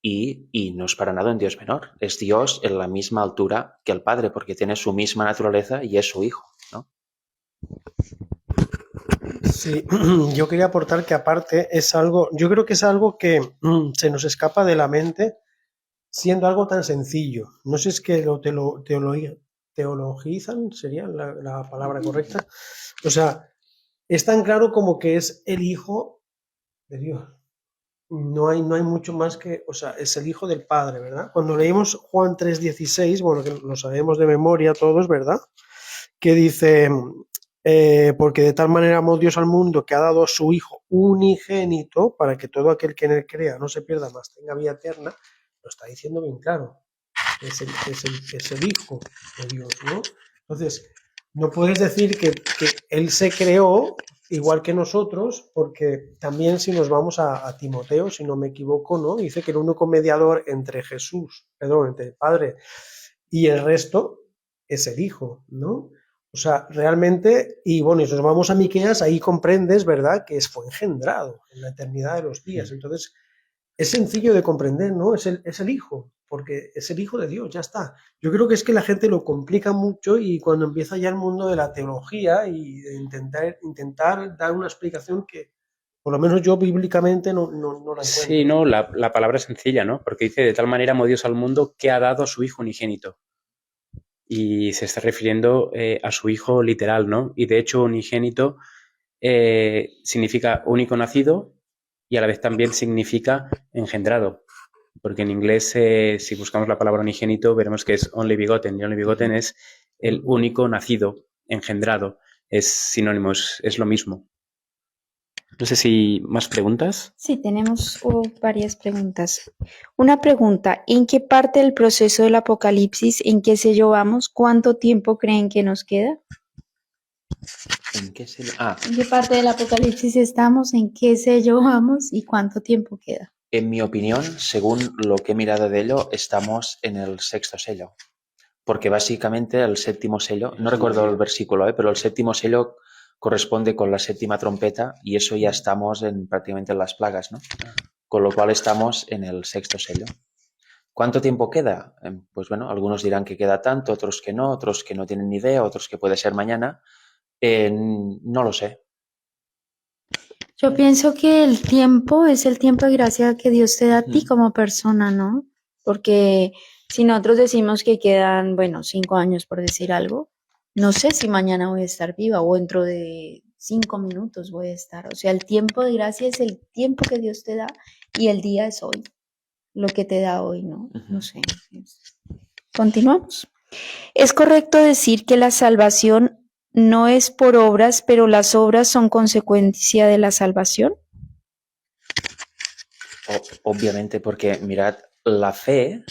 y no es para nada un Dios menor. Es Dios en la misma altura que el Padre, porque tiene su misma naturaleza y es su Hijo, ¿no? Sí, yo quería aportar que aparte es algo, yo creo que es algo que se nos escapa de la mente siendo algo tan sencillo. No sé si es que teologizan, sería la palabra correcta. O sea, es tan claro como que es el Hijo de Dios. No hay mucho más que, o sea, es el Hijo del Padre, ¿verdad? Cuando leímos Juan 3:16, bueno, que lo sabemos de memoria todos, ¿verdad? Que dice, porque de tal manera amó Dios al mundo que ha dado a su Hijo unigénito para que todo aquel que en él crea no se pierda, más tenga vida eterna. Lo está diciendo bien claro. Es el Hijo de Dios, ¿no? Entonces, no puedes decir que Él se creó igual que nosotros, porque también si nos vamos a Timoteo, si no me equivoco, ¿no? Dice que el único mediador entre entre el Padre y el resto es el Hijo, ¿no? O sea, realmente, y bueno, y si nos vamos a Miqueas, ahí comprendes, ¿verdad?, que fue engendrado en la eternidad de los días. Entonces, es sencillo de comprender, ¿no? Es el Hijo, porque es el Hijo de Dios, ya está. Yo creo que es que la gente lo complica mucho y cuando empieza ya el mundo de la teología y de intentar dar una explicación que, por lo menos yo bíblicamente no la encuentro. Sí, no, la palabra es sencilla, ¿no? Porque dice, de tal manera amó Dios al mundo que ha dado a su Hijo unigénito. Y se está refiriendo a su Hijo literal, ¿no? Y de hecho unigénito significa único nacido y a la vez también significa engendrado. Porque en inglés, si buscamos la palabra unigénito, veremos que es only begotten. Y only begotten es el único nacido, engendrado. Es sinónimo, es lo mismo. No sé si más preguntas. Sí, tenemos varias preguntas. Una pregunta, ¿en qué parte del proceso del Apocalipsis, en qué sello vamos? ¿Cuánto tiempo creen que nos queda? ¿En qué sello? ¿En qué parte del Apocalipsis estamos? ¿En qué sello vamos? ¿Y cuánto tiempo queda? En mi opinión, según lo que he mirado de ello, estamos en el sexto sello. Porque básicamente el séptimo sello, no recuerdo el versículo, pero el séptimo sello corresponde con la séptima trompeta y eso ya estamos prácticamente en las plagas, ¿no? Con lo cual estamos en el sexto sello. ¿Cuánto tiempo queda? Pues bueno, algunos dirán que queda tanto, otros que no tienen ni idea, otros que puede ser mañana. No lo sé. Yo pienso que el tiempo es el tiempo de gracia que Dios te da a ti como persona, ¿no? Porque si nosotros decimos que quedan, 5 años por decir algo, no sé si mañana voy a estar viva o dentro de 5 minutos voy a estar. O sea, el tiempo de gracia es el tiempo que Dios te da y el día es hoy, lo que te da hoy, ¿no? No sé. Continuamos. ¿Es correcto decir que la salvación no es por obras, pero las obras son consecuencia de la salvación? Obviamente, porque mirad, la fe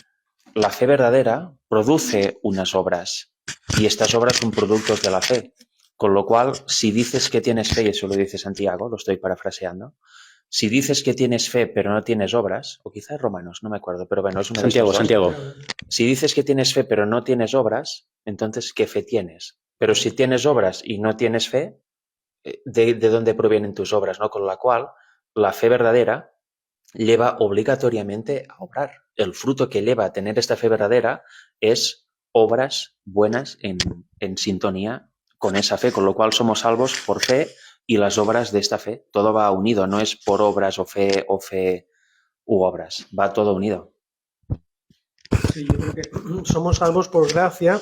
verdadera produce unas obras y estas obras son productos de la fe. Con lo cual, si dices que tienes fe, y eso lo dice Santiago, lo estoy parafraseando, si dices que tienes fe pero no tienes obras, o quizás Romanos, no me acuerdo, pero bueno, es uno de estos dos. Santiago. Si dices que tienes fe pero no tienes obras, entonces ¿qué fe tienes? Pero si tienes obras y no tienes fe, ¿de dónde provienen tus obras? ¿No? Con la cual, la fe verdadera lleva obligatoriamente a obrar. El fruto que lleva a tener esta fe verdadera es obras buenas en sintonía con esa fe, con lo cual somos salvos por fe y las obras de esta fe. Todo va unido, no es por obras o fe u obras, va todo unido. Sí, yo creo que somos salvos por gracia,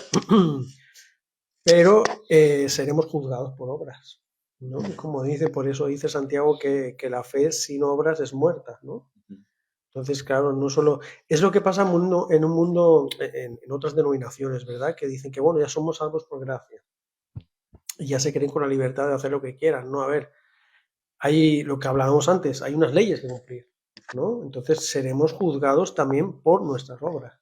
pero seremos juzgados por obras, ¿no? Como dice, por eso dice Santiago que la fe sin obras es muerta, ¿no? Entonces, claro, no solo... Es lo que pasa en un mundo, en otras denominaciones, ¿verdad? Que dicen que, bueno, ya somos salvos por gracia. Y ya se creen con la libertad de hacer lo que quieran, ¿no? A ver, hay lo que hablábamos antes, hay unas leyes que cumplir, ¿no? Entonces seremos juzgados también por nuestras obras.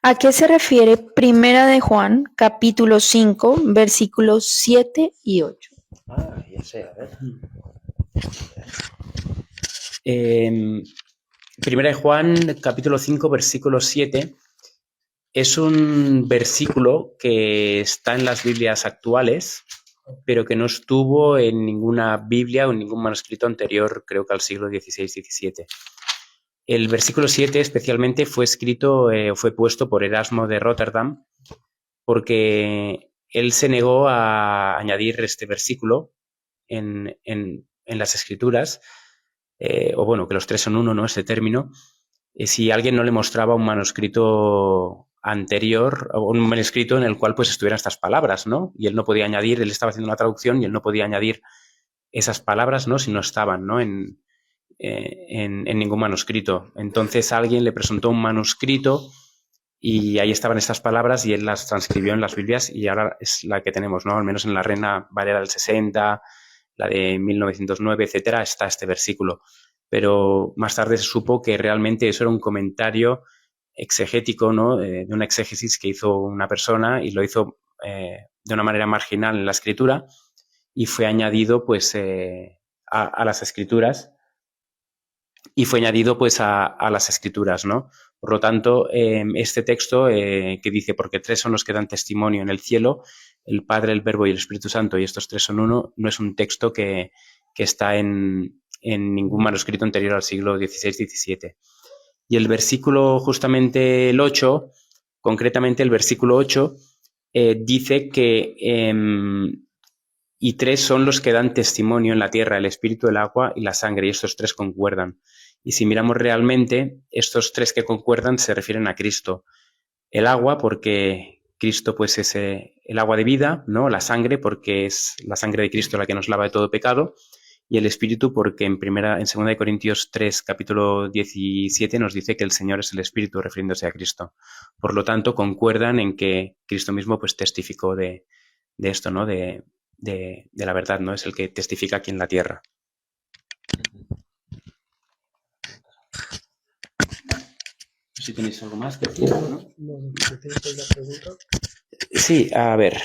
¿A qué se refiere Primera de Juan, capítulo 5, versículos 7 y 8? Ya sé, a ver. Primera de Juan, capítulo 5, versículo 7, es un versículo que está en las Biblias actuales, pero que no estuvo en ninguna Biblia o en ningún manuscrito anterior, creo que al siglo XVI-XVII. El versículo 7 especialmente fue escrito, fue puesto por Erasmo de Rotterdam, porque él se negó a añadir este versículo en las escrituras, o bueno, que los tres son uno, ¿no? Este término, si alguien no le mostraba un manuscrito anterior, o un manuscrito en el cual pues estuvieran estas palabras, ¿no? Y él no podía añadir, él estaba haciendo una traducción y él no podía añadir esas palabras, ¿no? Si no estaban, ¿no? En ningún manuscrito. Entonces alguien le presentó un manuscrito y ahí estaban estas palabras y él las transcribió en las Biblias y ahora es la que tenemos, ¿no? Al menos en la Reina Valera del 60, la de 1909, etcétera, está este versículo. Pero más tarde se supo que realmente eso era un comentario exegético, ¿no? De una exégesis que hizo una persona y lo hizo de una manera marginal en la escritura y fue añadido pues a las escrituras y fue añadido pues a las escrituras, ¿no? Por lo tanto, este texto que dice, porque tres son los que dan testimonio en el cielo, el Padre, el Verbo y el Espíritu Santo, y estos tres son uno, no es un texto que está en ningún manuscrito anterior al siglo XVI-XVII. Y el versículo, justamente el 8, concretamente el versículo 8, dice que y tres son los que dan testimonio en la tierra, el espíritu, el agua y la sangre, y estos tres concuerdan. Y si miramos realmente, estos tres que concuerdan se refieren a Cristo. El agua, porque Cristo pues es el agua de vida, ¿no? La sangre, porque es la sangre de Cristo la que nos lava de todo pecado, y el Espíritu, porque en 2 Corintios 3, capítulo 17, nos dice que el Señor es el Espíritu, refiriéndose a Cristo. Por lo tanto, concuerdan en que Cristo mismo pues testificó de esto, ¿no? De la verdad, ¿no? Es el que testifica aquí en la tierra. Si tenéis algo más que decir, ¿no? Sí, a ver,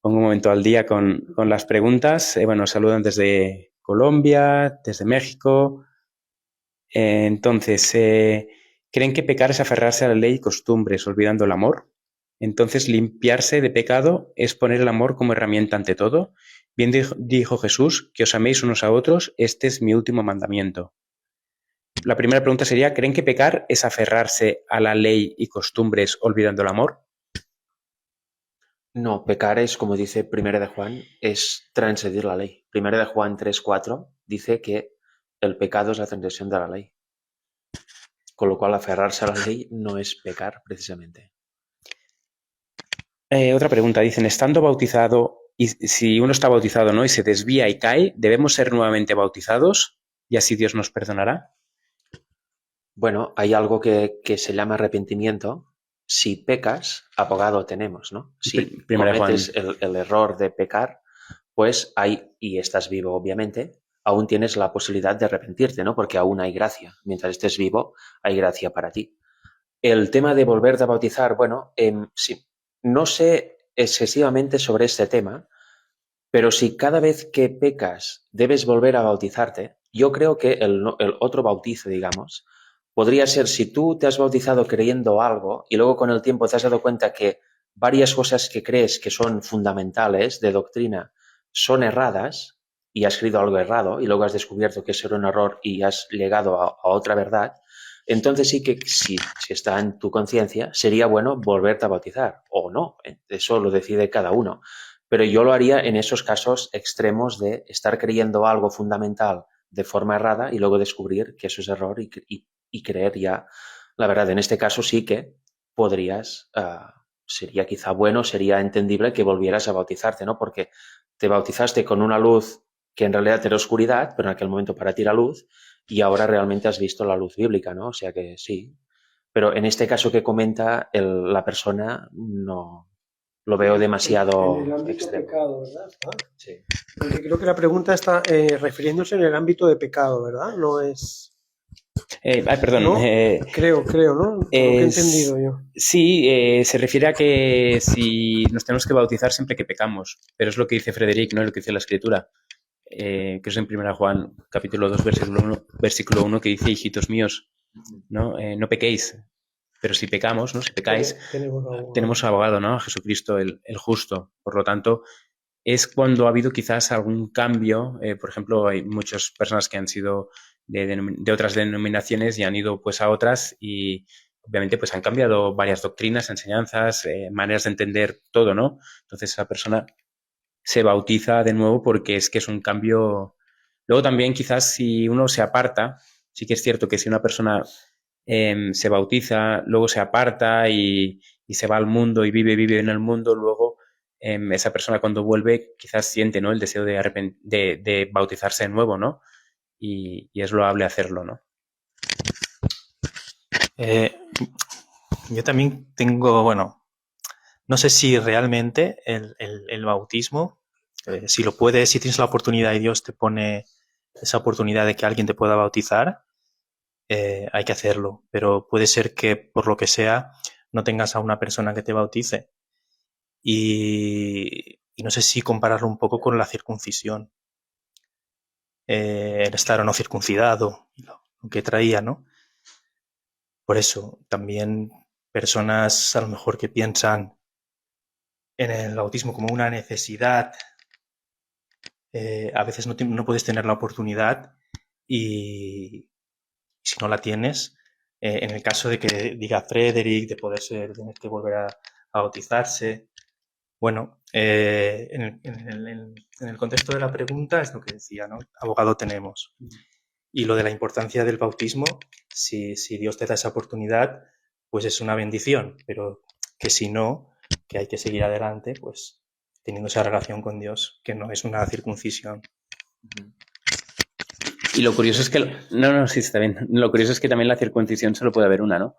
pongo un momento al día con las preguntas. Bueno, saludan desde Colombia, desde México. Entonces, ¿creen que pecar es aferrarse a la ley y costumbres, olvidando el amor? Entonces, limpiarse de pecado es poner el amor como herramienta ante todo. Bien dijo Jesús, que os améis unos a otros, este es mi último mandamiento. La primera pregunta sería, ¿creen que pecar es aferrarse a la ley y costumbres olvidando el amor? No, pecar es, como dice Primera de Juan, es transgredir la ley. Primera de Juan 3:4 dice que el pecado es la transgresión de la ley. Con lo cual, aferrarse a la ley no es pecar, precisamente. Otra pregunta, dicen, estando bautizado, y si uno está bautizado, ¿no? Y se desvía y cae, ¿debemos ser nuevamente bautizados? Y así Dios nos perdonará. Bueno, hay algo que se llama arrepentimiento. Si pecas, abogado tenemos, ¿no? Si Primera de Juan. cometes el error de pecar, pues y estás vivo, obviamente, aún tienes la posibilidad de arrepentirte, ¿no? Porque aún hay gracia. Mientras estés vivo, hay gracia para ti. El tema de volverte a bautizar, bueno, sí, no sé excesivamente sobre este tema, pero si cada vez que pecas debes volver a bautizarte, yo creo que el otro bautizo, digamos, podría ser si tú te has bautizado creyendo algo y luego con el tiempo te has dado cuenta que varias cosas que crees que son fundamentales de doctrina son erradas y has creído algo errado y luego has descubierto que eso era un error y has llegado a otra verdad, entonces sí que si está en tu conciencia, sería bueno volverte a bautizar o no. Eso lo decide cada uno. Pero yo lo haría en esos casos extremos de estar creyendo algo fundamental de forma errada y luego descubrir que eso es error y creer ya la verdad. En este caso sí que podrías, sería quizá bueno, sería entendible que volvieras a bautizarte, ¿no? Porque te bautizaste con una luz que en realidad era oscuridad, pero en aquel momento para ti era luz, y ahora realmente has visto la luz bíblica, ¿no? O sea que sí. Pero en este caso que comenta la persona, no lo veo demasiado En el ámbito extremo. pecado, ¿verdad? Sí. Porque creo que la pregunta está refiriéndose en el ámbito de pecado, ¿verdad? No es... Perdón. ¿no? Creo, ¿no? Lo que he entendido yo. Sí, se refiere a que si nos tenemos que bautizar siempre que pecamos, pero es lo que dice Frederic, ¿no? Es lo que dice la Escritura, que es en 1 Juan, capítulo 2, versículo 1, que dice, hijitos míos, ¿no? No pequéis, pero si pecamos, ¿no? Si pecáis, tenemos abogado, ¿no? A Jesucristo, el justo. Por lo tanto, es cuando ha habido quizás algún cambio. Por ejemplo, hay muchas personas que han sido de otras denominaciones y han ido pues a otras y obviamente pues han cambiado varias doctrinas, enseñanzas, maneras de entender todo, ¿no? Entonces esa persona se bautiza de nuevo porque es que es un cambio. Luego también quizás si uno se aparta, sí que es cierto que si una persona se bautiza, luego se aparta y se va al mundo y vive en el mundo, luego esa persona cuando vuelve quizás siente, ¿no? El deseo de bautizarse de nuevo, ¿no? Y es loable hacerlo, ¿no? Yo también tengo, bueno, no sé si realmente el bautismo, si tienes la oportunidad y Dios te pone esa oportunidad de que alguien te pueda bautizar, hay que hacerlo. Pero puede ser que por lo que sea no tengas a una persona que te bautice. Y no sé si compararlo un poco con la circuncisión. El estar o no circuncidado, lo que traía, ¿no? Por eso, también personas a lo mejor que piensan en el bautismo como una necesidad, a veces no puedes tener la oportunidad y si no la tienes, en el caso de que diga Frederic, de poder tener que volver a bautizarse, bueno, en el contexto de la pregunta es lo que decía, ¿no? Abogado tenemos. Y lo de la importancia del bautismo, si Dios te da esa oportunidad, pues es una bendición, pero que si no, que hay que seguir adelante, pues teniendo esa relación con Dios, que no es una circuncisión. Y lo curioso es que... No, sí, está bien. Lo curioso es que también la circuncisión solo puede haber una, ¿no?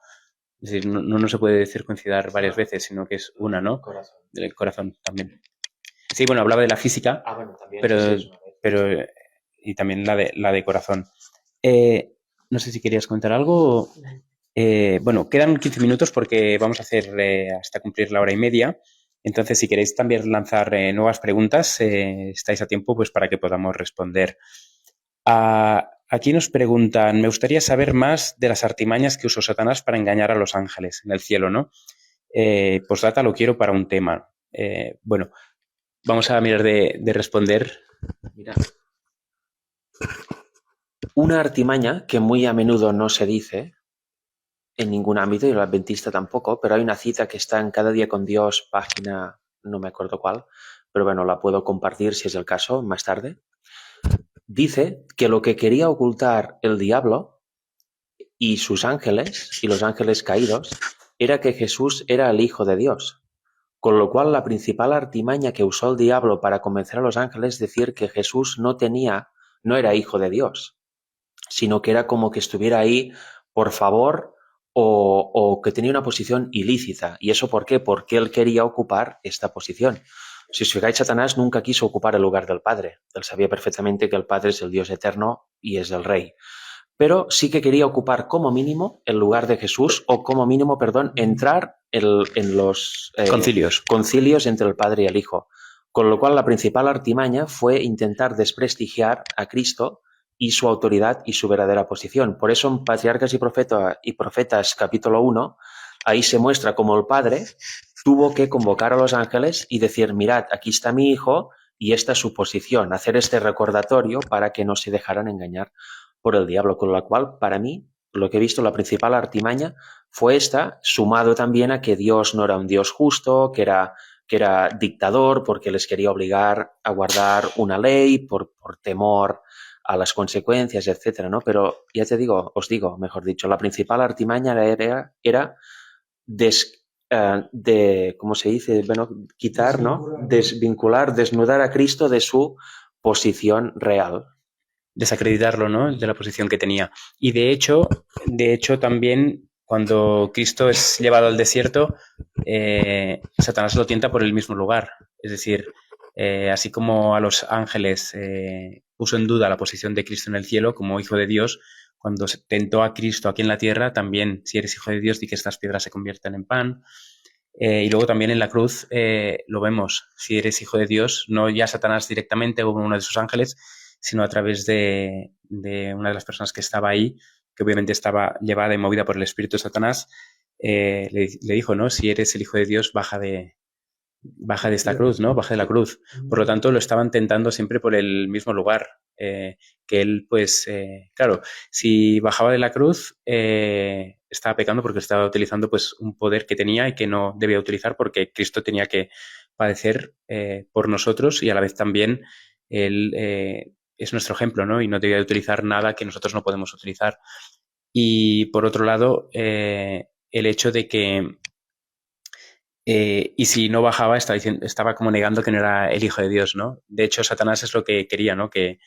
Es decir, no se puede circuncidar varias veces, sino que es una, ¿no? Del corazón también. Sí, bueno, hablaba de la física, bueno, también pero y también la de corazón. No sé si querías comentar algo. Bueno, quedan 15 minutos porque vamos a hacer hasta cumplir la hora y media. Entonces, si queréis también lanzar nuevas preguntas, estáis a tiempo pues para que podamos responder. Aquí nos preguntan, me gustaría saber más de las artimañas que usó Satanás para engañar a los ángeles en el cielo, ¿no? Postdata lo quiero para un tema. Bueno, vamos a mirar de responder. Mira, una artimaña que muy a menudo no se dice en ningún ámbito, y el adventista tampoco, pero hay una cita que está en Cada Día con Dios, página, no me acuerdo cuál, pero bueno, la puedo compartir si es el caso más tarde. Dice que lo que quería ocultar el diablo y sus ángeles, y los ángeles caídos, era que Jesús era el Hijo de Dios. Con lo cual, la principal artimaña que usó el diablo para convencer a los ángeles es decir que Jesús no era hijo de Dios, sino que era como que estuviera ahí por favor o que tenía una posición ilícita. ¿Y eso por qué? Porque él quería ocupar esta posición. Si os fijáis, Satanás nunca quiso ocupar el lugar del Padre. Él sabía perfectamente que el Padre es el Dios eterno y es el Rey. Pero sí que quería ocupar como mínimo el lugar de Jesús o como mínimo, perdón, entrar en los concilios entre el Padre y el Hijo. Con lo cual la principal artimaña fue intentar desprestigiar a Cristo y su autoridad y su verdadera posición. Por eso en Patriarcas y Profetas capítulo 1, ahí se muestra cómo el Padre tuvo que convocar a los ángeles y decir, mirad, aquí está mi hijo y esta es su posición, hacer este recordatorio para que no se dejaran engañar por el diablo, con lo cual, para mí, lo que he visto, la principal artimaña fue esta, sumado también a que Dios no era un Dios justo, que era dictador porque les quería obligar a guardar una ley por temor a las consecuencias, etcétera, ¿no? Pero ya os digo, mejor dicho, la principal artimaña era ¿cómo se dice? Bueno, quitar, ¿no? Desvincular, desnudar a Cristo de su posición real. Desacreditarlo, ¿no? De la posición que tenía. Y de hecho también cuando Cristo es llevado al desierto, Satanás lo tienta por el mismo lugar. Es decir, así como a los ángeles puso en duda la posición de Cristo en el cielo como hijo de Dios, cuando tentó a Cristo aquí en la tierra, también, si eres hijo de Dios, di que estas piedras se conviertan en pan. Y luego también en la cruz lo vemos, si eres hijo de Dios, no ya Satanás directamente o uno de sus ángeles, sino a través de una de las personas que estaba ahí, que obviamente estaba llevada y movida por el espíritu de Satanás, le dijo, ¿no? Si eres el hijo de Dios, baja de esta cruz, ¿no? Baja de la cruz. Por lo tanto, lo estaban tentando siempre por el mismo lugar. Que él, pues, claro, si bajaba de la cruz, estaba pecando porque estaba utilizando, pues, un poder que tenía y que no debía utilizar porque Cristo tenía que padecer por nosotros y a la vez también él es nuestro ejemplo, ¿no? Y no debía utilizar nada que nosotros no podemos utilizar. Y por otro lado, el hecho de que y si no bajaba, estaba como negando que no era el Hijo de Dios, ¿no? De hecho, Satanás es lo que quería, ¿no? Que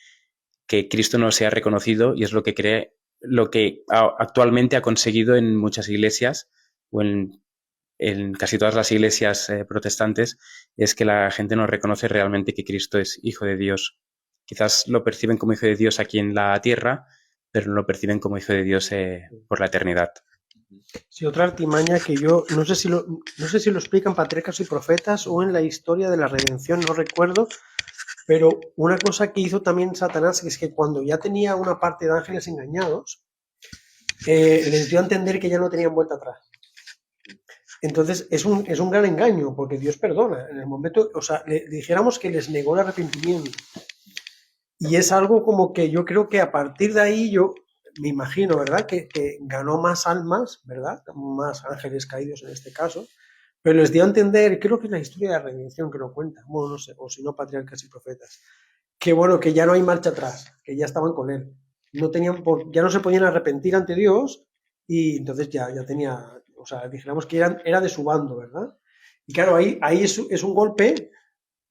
Cristo no sea reconocido y es lo que actualmente ha conseguido en muchas iglesias o en casi todas las iglesias protestantes, es que la gente no reconoce realmente que Cristo es Hijo de Dios. Quizás lo perciben como Hijo de Dios aquí en la tierra, pero no lo perciben como Hijo de Dios por la eternidad. Sí, otra artimaña que yo no sé si lo explican Patriarcas y Profetas o en la historia de la redención, no recuerdo, pero una cosa que hizo también Satanás es que cuando ya tenía una parte de ángeles engañados, les dio a entender que ya no tenían vuelta atrás. Entonces es un gran engaño, porque Dios perdona. En el momento, o sea, le dijéramos que les negó el arrepentimiento. Y es algo como que yo creo que a partir de ahí yo me imagino, ¿verdad? Que ganó más almas, ¿verdad? Más ángeles caídos en este caso. Pero les dio a entender, creo que es la historia de la redención que lo cuenta, bueno, no sé, o si no, Patriarcas y Profetas, que bueno, que ya no hay marcha atrás, que ya estaban con él. Ya no se podían arrepentir ante Dios y entonces ya tenía, o sea, dijéramos que era de su bando, ¿verdad? Y claro, ahí es un golpe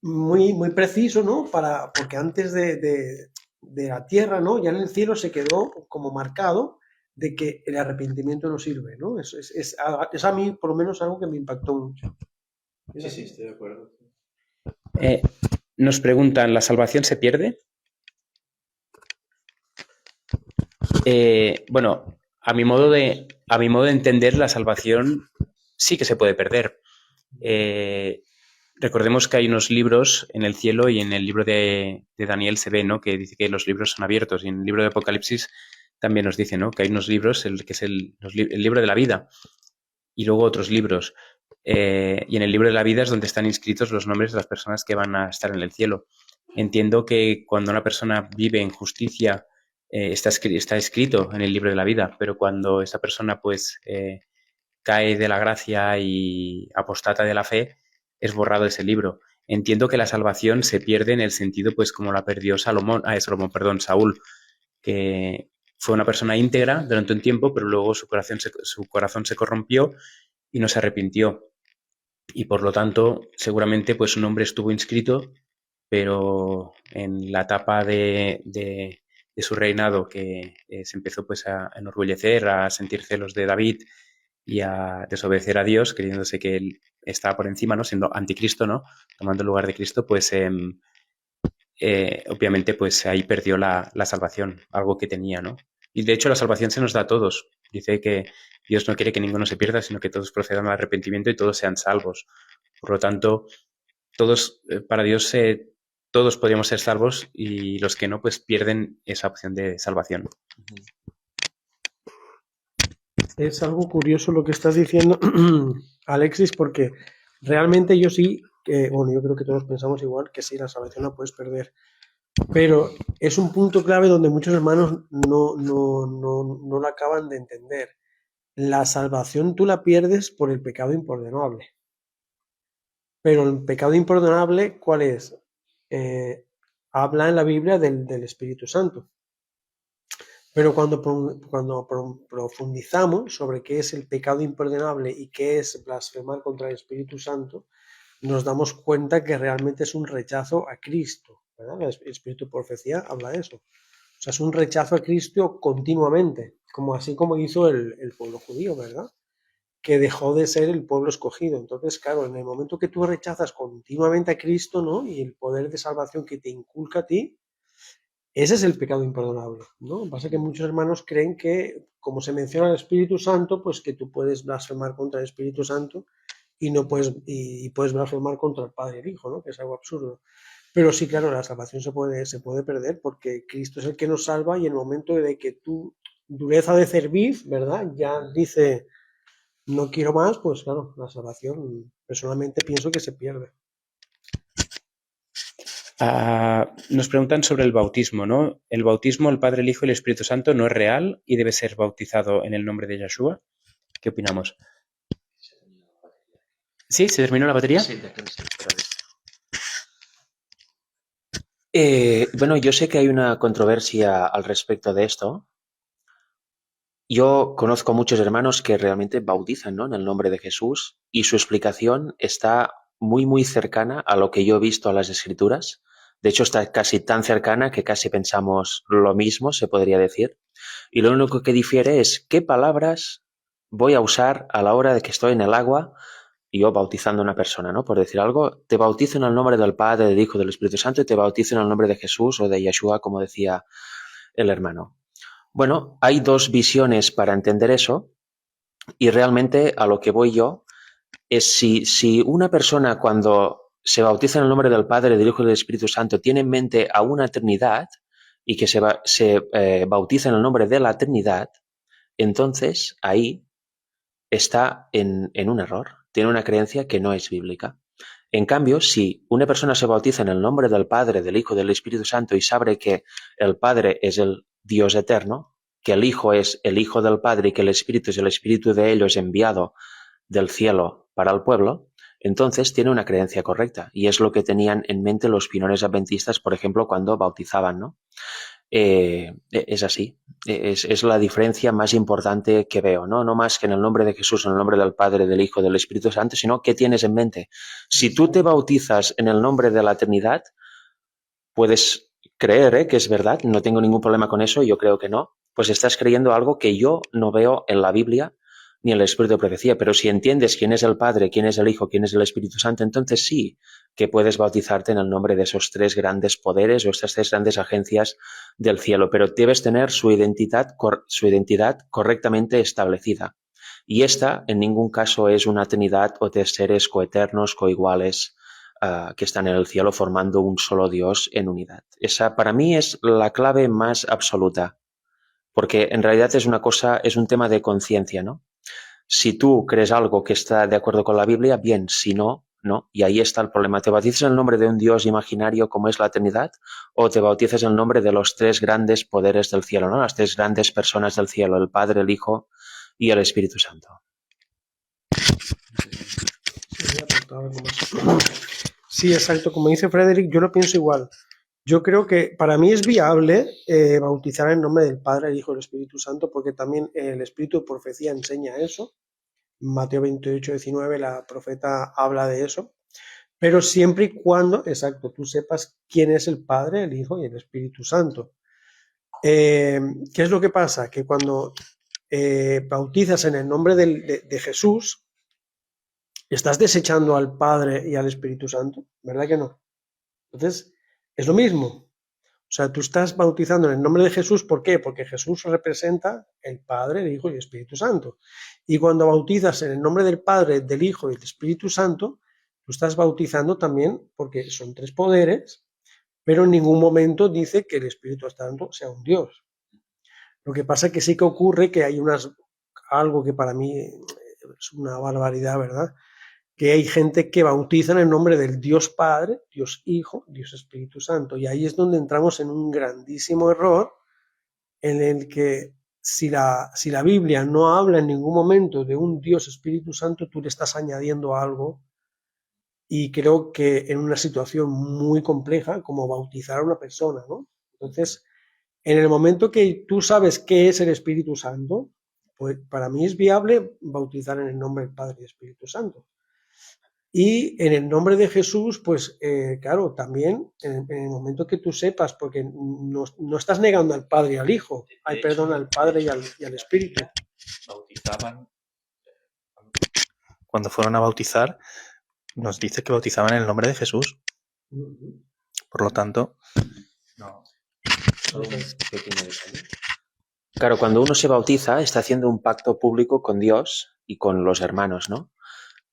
muy, muy preciso, ¿no? Porque antes de la tierra, ¿no? Ya en el cielo se quedó como marcado de que el arrepentimiento no sirve, ¿no? Es a mí, por lo menos, algo que me impactó mucho. Sí, estoy de acuerdo. Nos preguntan, ¿la salvación se pierde? Bueno, a mi modo de entender, la salvación sí que se puede perder. Recordemos que hay unos libros en el cielo y en el libro de Daniel se ve, ¿no? Que dice que los libros son abiertos y en el libro de Apocalipsis también nos dice, ¿no? Que hay unos libros, que es el libro de la vida y luego otros libros. Y en el libro de la vida es donde están inscritos los nombres de las personas que van a estar en el cielo. Entiendo que cuando una persona vive en justicia está escrito en el libro de la vida, pero cuando esa persona pues cae de la gracia y apostata de la fe, es borrado ese libro. Entiendo que la salvación se pierde en el sentido pues como la perdió Saúl, que fue una persona íntegra durante un tiempo, pero luego su corazón se corrompió y no se arrepintió. Y por lo tanto, seguramente pues su nombre estuvo inscrito, pero en la etapa de su reinado, que se empezó pues a enorgullecer, a sentir celos de David y a desobedecer a Dios, creyéndose que él estaba por encima, ¿no? Siendo anticristo, ¿no? Tomando el lugar de Cristo, pues obviamente pues ahí perdió la salvación, algo que tenía, ¿no? Y de hecho la salvación se nos da a todos. Dice que Dios no quiere que ninguno se pierda, sino que todos procedan al arrepentimiento y todos sean salvos. Por lo tanto, todos, para Dios, todos podríamos ser salvos y los que no, pues pierden esa opción de salvación. Es algo curioso lo que estás diciendo, Alexis, porque realmente yo sí, bueno, yo creo que todos pensamos igual, que sí, la salvación la puedes perder. Pero es un punto clave donde muchos hermanos no la acaban de entender. La salvación tú la pierdes por el pecado imperdonable. Pero el pecado imperdonable, ¿cuál es? Habla en la Biblia del Espíritu Santo. Pero cuando profundizamos sobre qué es el pecado imperdonable y qué es blasfemar contra el Espíritu Santo, nos damos cuenta que realmente es un rechazo a Cristo, ¿verdad? El Espíritu de Profecía habla de eso. O sea, es un rechazo a Cristo continuamente, así como hizo el pueblo judío, ¿verdad? Que dejó de ser el pueblo escogido. Entonces, claro, en el momento que tú rechazas continuamente a Cristo, ¿no? Y el poder de salvación que te inculca a ti, ese es el pecado imperdonable, ¿no? Lo que pasa es que muchos hermanos creen que, como se menciona el Espíritu Santo, pues que tú puedes blasfemar contra el Espíritu Santo y no puedes, y puedes blasfemar contra el Padre y el Hijo, ¿no? Que es algo absurdo. Pero sí, claro, la salvación se puede perder porque Cristo es el que nos salva y en el momento de que tu dureza de cerviz, ¿verdad? Ya dice, no quiero más, pues claro, la salvación personalmente pienso que se pierde. Nos preguntan sobre el bautismo, ¿no? El bautismo, el Padre, el Hijo y el Espíritu Santo no es real y debe ser bautizado en el nombre de Yeshua. ¿Qué opinamos? ¿Sí? ¿Se terminó la batería? Sí, bueno, yo sé que hay una controversia al respecto de esto. Yo conozco muchos hermanos que realmente bautizan, ¿no? En el nombre de Jesús y su explicación está muy, muy cercana a lo que yo he visto en las Escrituras. De hecho, está casi tan cercana que casi pensamos lo mismo, se podría decir. Y lo único que difiere es qué palabras voy a usar a la hora de que estoy en el agua y yo bautizando a una persona, ¿no? Por decir algo, te bautizo en el nombre del Padre, del Hijo, del Espíritu Santo y te bautizo en el nombre de Jesús o de Yeshua, como decía el hermano. Bueno, hay dos visiones para entender eso y realmente a lo que voy yo es si una persona cuando se bautiza en el nombre del Padre, del Hijo y del Espíritu Santo tiene en mente a una Trinidad y que se bautiza en el nombre de la Trinidad, entonces ahí está en un error, tiene una creencia que no es bíblica. En cambio, si una persona se bautiza en el nombre del Padre, del Hijo y del Espíritu Santo y sabe que el Padre es el Dios eterno, que el Hijo es el Hijo del Padre y que el Espíritu es el Espíritu de ellos enviado del cielo para el pueblo, entonces tiene una creencia correcta. Y es lo que tenían en mente los pioneros adventistas, por ejemplo, cuando bautizaban, ¿no? Es así. Es la diferencia más importante que veo, ¿no? No más que en el nombre de Jesús, en el nombre del Padre, del Hijo, del Espíritu Santo, sino qué tienes en mente. Si tú te bautizas en el nombre de la Trinidad, puedes creer que es verdad, no tengo ningún problema con eso, yo creo que no, pues estás creyendo algo que yo no veo en la Biblia ni en el Espíritu de Profecía, pero si entiendes quién es el Padre, quién es el Hijo, quién es el Espíritu Santo, entonces sí que puedes bautizarte en el nombre de esos tres grandes poderes o estas tres grandes agencias del cielo, pero debes tener su identidad correctamente establecida. Y esta en ningún caso es una trinidad o tres seres coeternos, coiguales, que están en el cielo formando un solo Dios en unidad. Esa para mí es la clave más absoluta, porque en realidad es un tema de conciencia, ¿no? Si tú crees algo que está de acuerdo con la Biblia, bien, si no, no. Y ahí está el problema. ¿Te bautizas en el nombre de un Dios imaginario como es la Trinidad o te bautizas en el nombre de los tres grandes poderes del cielo, ¿no? Las tres grandes personas del cielo, el Padre, el Hijo y el Espíritu Santo. Sí, exacto. Como dice Frederick, yo lo pienso igual. Yo creo que para mí es viable bautizar en nombre del Padre, el Hijo y el Espíritu Santo, porque también el Espíritu de Profecía enseña eso. Mateo 28, 19, la profeta habla de eso. Pero siempre y cuando, exacto, tú sepas quién es el Padre, el Hijo y el Espíritu Santo. ¿Qué es lo que pasa? Que cuando bautizas en el nombre de Jesús, estás desechando al Padre y al Espíritu Santo, ¿verdad que no? Entonces, es lo mismo. O sea, tú estás bautizando en el nombre de Jesús, ¿por qué? Porque Jesús representa el Padre, el Hijo y el Espíritu Santo. Y cuando bautizas en el nombre del Padre, del Hijo y del Espíritu Santo, tú estás bautizando también porque son tres poderes, pero en ningún momento dice que el Espíritu Santo sea un Dios. Lo que pasa es que sí que ocurre que hay algo que para mí es una barbaridad, ¿verdad? Que hay gente que bautiza en el nombre del Dios Padre, Dios Hijo, Dios Espíritu Santo. Y ahí es donde entramos en un grandísimo error en el que si la Biblia no habla en ningún momento de un Dios Espíritu Santo, tú le estás añadiendo algo. Y creo que en una situación muy compleja como bautizar a una persona, ¿no? Entonces, en el momento que tú sabes qué es el Espíritu Santo, pues para mí es viable bautizar en el nombre del Padre y Espíritu Santo. Y en el nombre de Jesús, pues claro, también en el momento que tú sepas, porque no estás negando al Padre y al Hijo, perdón, al Padre y al Espíritu. Bautizaban, cuando fueron a bautizar, nos dice que bautizaban en el nombre de Jesús. Por lo tanto, no. Solo un pequeño detalle. Claro, cuando uno se bautiza, está haciendo un pacto público con Dios y con los hermanos, ¿no?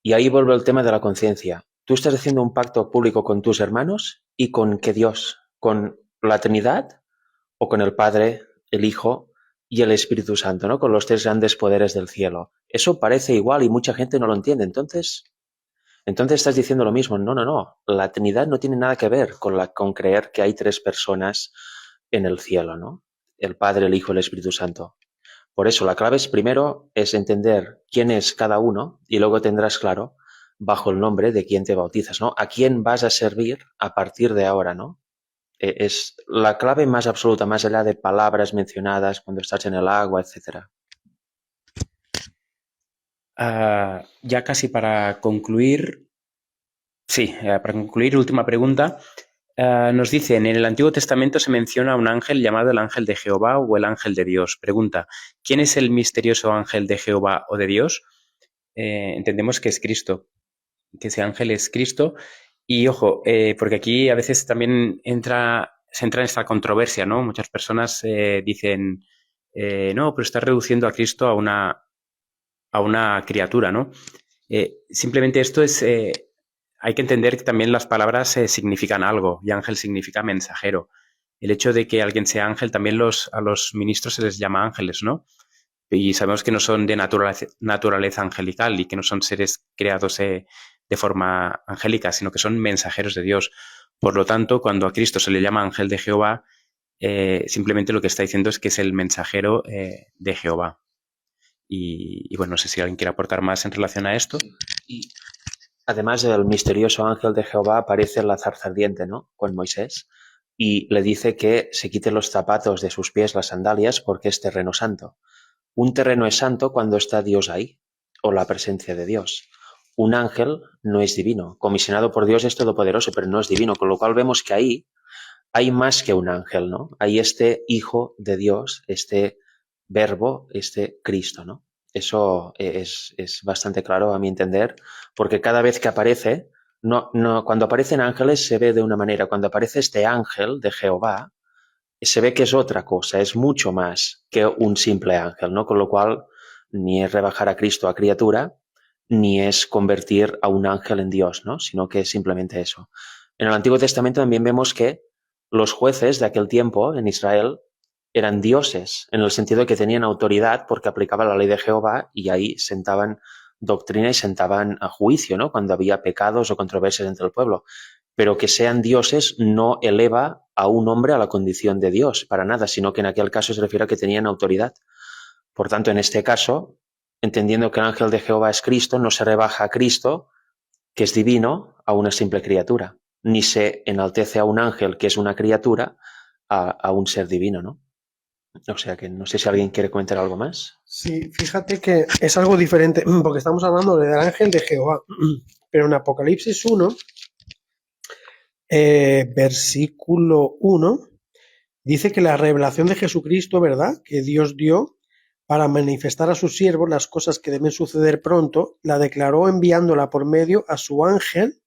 Y ahí vuelve el tema de la conciencia. Tú estás haciendo un pacto público con tus hermanos y con ¿qué Dios? ¿Con la Trinidad o con el Padre, el Hijo y el Espíritu Santo, ¿no? Con los tres grandes poderes del cielo. Eso parece igual y mucha gente no lo entiende. Entonces estás diciendo lo mismo. No. La Trinidad no tiene nada que ver con creer que hay tres personas en el cielo, ¿no? El Padre, el Hijo y el Espíritu Santo. Por eso la clave primero es entender quién es cada uno y luego tendrás claro bajo el nombre de quién te bautizas, ¿no? A quién vas a servir a partir de ahora, ¿no? Es la clave más absoluta, más allá de palabras mencionadas cuando estás en el agua, etcétera. Ya casi para concluir, última pregunta. Nos dicen, en el Antiguo Testamento se menciona un ángel llamado el ángel de Jehová o el ángel de Dios. Pregunta, ¿quién es el misterioso ángel de Jehová o de Dios? Entendemos que es Cristo, que ese ángel es Cristo. Y ojo, porque aquí a veces también se entra en esta controversia, ¿no? Muchas personas dicen, no, pero está reduciendo a Cristo a una criatura, ¿no? Simplemente esto es... hay que entender que también las palabras significan algo y ángel significa mensajero. El hecho de que alguien sea ángel, también a los ministros se les llama ángeles, ¿no? Y sabemos que no son de naturaleza angelical y que no son seres creados de forma angélica, sino que son mensajeros de Dios. Por lo tanto, cuando a Cristo se le llama ángel de Jehová, simplemente lo que está diciendo es que es el mensajero de Jehová. Y bueno, no sé si alguien quiere aportar más en relación a esto. Y además, el misterioso ángel de Jehová aparece en la zarza ardiente, ¿no? Con Moisés, y le dice que se quite los zapatos de sus pies, las sandalias, porque es terreno santo. Un terreno es santo cuando está Dios ahí, o la presencia de Dios. Un ángel no es divino. Comisionado por Dios es todopoderoso, pero no es divino, con lo cual vemos que ahí hay más que un ángel, ¿no? Hay este Hijo de Dios, este Verbo, este Cristo, ¿no? Eso es bastante claro a mi entender, porque cada vez que aparece, cuando aparecen ángeles se ve de una manera, cuando aparece este ángel de Jehová, se ve que es otra cosa, es mucho más que un simple ángel, ¿no? Con lo cual, ni es rebajar a Cristo a criatura, ni es convertir a un ángel en Dios, ¿no? Sino que es simplemente eso. En el Antiguo Testamento también vemos que los jueces de aquel tiempo en Israel eran dioses, en el sentido de que tenían autoridad porque aplicaban la ley de Jehová y ahí sentaban doctrina y sentaban a juicio, ¿no? Cuando había pecados o controversias entre el pueblo. Pero que sean dioses no eleva a un hombre a la condición de Dios, para nada, sino que en aquel caso se refiere a que tenían autoridad. Por tanto, en este caso, entendiendo que el ángel de Jehová es Cristo, no se rebaja a Cristo, que es divino, a una simple criatura, ni se enaltece a un ángel, que es una criatura, a un ser divino, ¿no? O sea que no sé si alguien quiere comentar algo más. Sí, fíjate que es algo diferente, porque estamos hablando del ángel de Jehová, pero en Apocalipsis 1, versículo 1, dice que la revelación de Jesucristo, ¿verdad?, que Dios dio para manifestar a sus siervos las cosas que deben suceder pronto, la declaró enviándola por medio a su ángel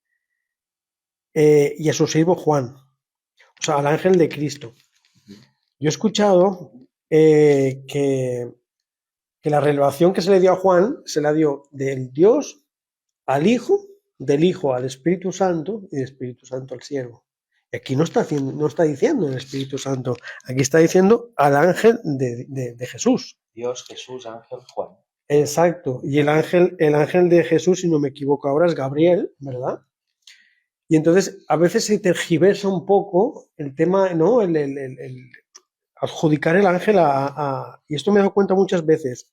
y a su siervo Juan, o sea, al ángel de Cristo. Yo he escuchado que la revelación que se le dio a Juan se la dio del Dios al Hijo, del Hijo al Espíritu Santo y del Espíritu Santo al siervo. Y aquí no está diciendo el Espíritu Santo, aquí está diciendo al ángel de Jesús. Dios, Jesús, ángel, Juan. Exacto. Y el ángel de Jesús, si no me equivoco ahora, es Gabriel, ¿verdad? Y entonces a veces se tergiversa un poco el tema, ¿no? El adjudicar el ángel y esto me he dado cuenta muchas veces.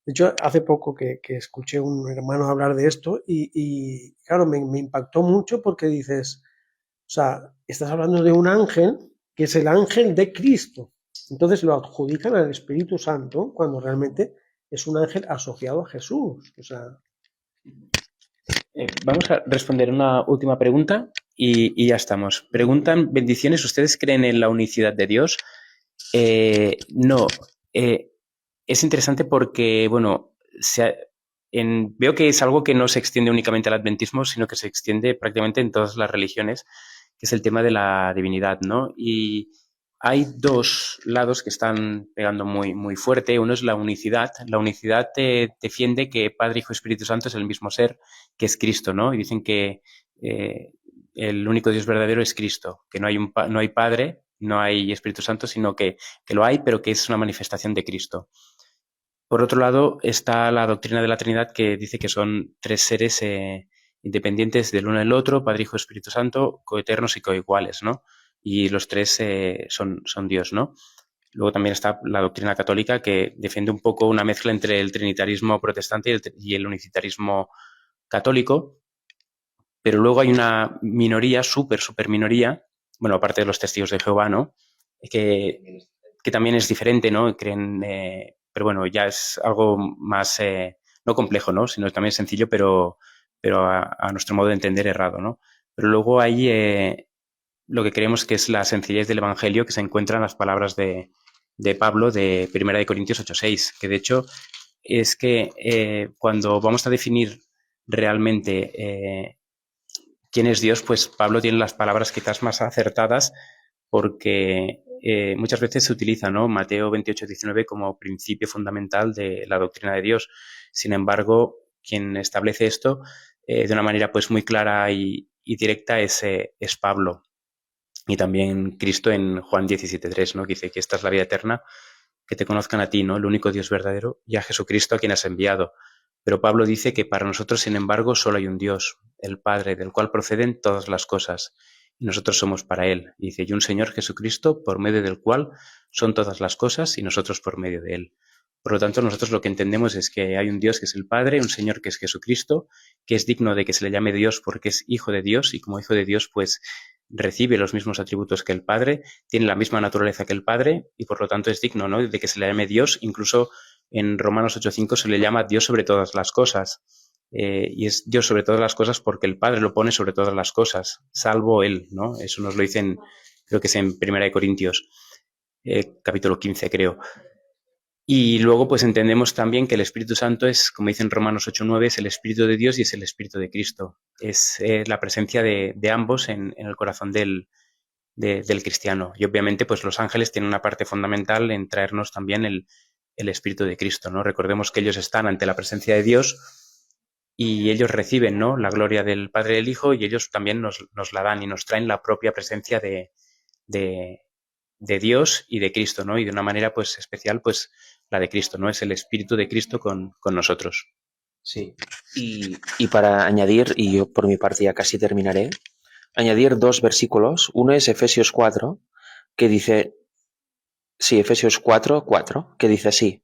De hecho, hace poco que escuché a un hermano hablar de esto y claro, me impactó mucho porque dices, o sea, estás hablando de un ángel que es el ángel de Cristo. Entonces lo adjudican al Espíritu Santo cuando realmente es un ángel asociado a Jesús. O sea, Vamos a responder una última pregunta y ya estamos. Preguntan, bendiciones, ¿ustedes creen en la unicidad de Dios? No. Es interesante porque, bueno, veo que es algo que no se extiende únicamente al adventismo, sino que se extiende prácticamente en todas las religiones, que es el tema de la divinidad, ¿no? Y hay dos lados que están pegando muy, muy fuerte. Uno es la unicidad. La unicidad te defiende que Padre, Hijo y Espíritu Santo es el mismo ser, que es Cristo, ¿no? Y dicen que el único Dios verdadero es Cristo, que no hay Padre, no hay Espíritu Santo, sino que lo hay, pero que es una manifestación de Cristo. Por otro lado, está la doctrina de la Trinidad, que dice que son tres seres independientes del uno del otro, Padre, Hijo y Espíritu Santo, coeternos y coiguales, ¿no? Y los tres son Dios, ¿no? Luego también está la doctrina católica, que defiende un poco una mezcla entre el trinitarismo protestante y el unicitarismo católico, pero luego hay una minoría, súper minoría, bueno, aparte de los testigos de Jehová, ¿no? Que también es diferente, ¿no? Creen, pero bueno, ya es algo más, no complejo, ¿no? Sino también sencillo, pero a nuestro modo de entender errado, ¿no? Pero luego hay lo que creemos que es la sencillez del Evangelio, que se encuentra en las palabras de Pablo de 1 Corintios 8:6, que de hecho es que cuando vamos a definir realmente quién es Dios, pues Pablo tiene las palabras quizás más acertadas porque muchas veces se utiliza, ¿no? Mateo 28:19 como principio fundamental de la doctrina de Dios. Sin embargo, quien establece esto de una manera pues muy clara y directa es Pablo. Y también Cristo en Juan 17:3, ¿no? Que dice que esta es la vida eterna, que te conozcan a ti, ¿no? El único Dios verdadero, y a Jesucristo a quien has enviado. Pero Pablo dice que para nosotros, sin embargo, solo hay un Dios, el Padre, del cual proceden todas las cosas, y nosotros somos para Él. Y dice, y un Señor Jesucristo, por medio del cual son todas las cosas, y nosotros por medio de Él. Por lo tanto, nosotros lo que entendemos es que hay un Dios que es el Padre, un Señor que es Jesucristo, que es digno de que se le llame Dios porque es Hijo de Dios, y como Hijo de Dios, pues recibe los mismos atributos que el Padre, tiene la misma naturaleza que el Padre, y por lo tanto es digno, ¿no?, de que se le llame Dios. Incluso en Romanos 8:5 se le llama Dios sobre todas las cosas. Y es Dios sobre todas las cosas porque el Padre lo pone sobre todas las cosas, salvo Él, ¿no? Eso nos lo dicen, creo que es en 1 Corintios, capítulo 15, creo. Y luego pues entendemos también que el Espíritu Santo es, como dicen Romanos 8:9, es el Espíritu de Dios y es el Espíritu de Cristo. Es la presencia de ambos en el corazón del cristiano. Y obviamente pues los ángeles tienen una parte fundamental en traernos también el Espíritu de Cristo, ¿no? Recordemos que ellos están ante la presencia de Dios y ellos reciben, ¿no?, la gloria del Padre y del Hijo, y ellos también nos la dan y nos traen la propia presencia de Dios y de Cristo, ¿no? Y de una manera pues especial pues la de Cristo, ¿no? Es el Espíritu de Cristo con nosotros. Sí. Y para añadir, y yo por mi parte ya casi terminaré, añadir dos versículos. Uno es Efesios 4, que dice, sí, Efesios 4:4, que dice así,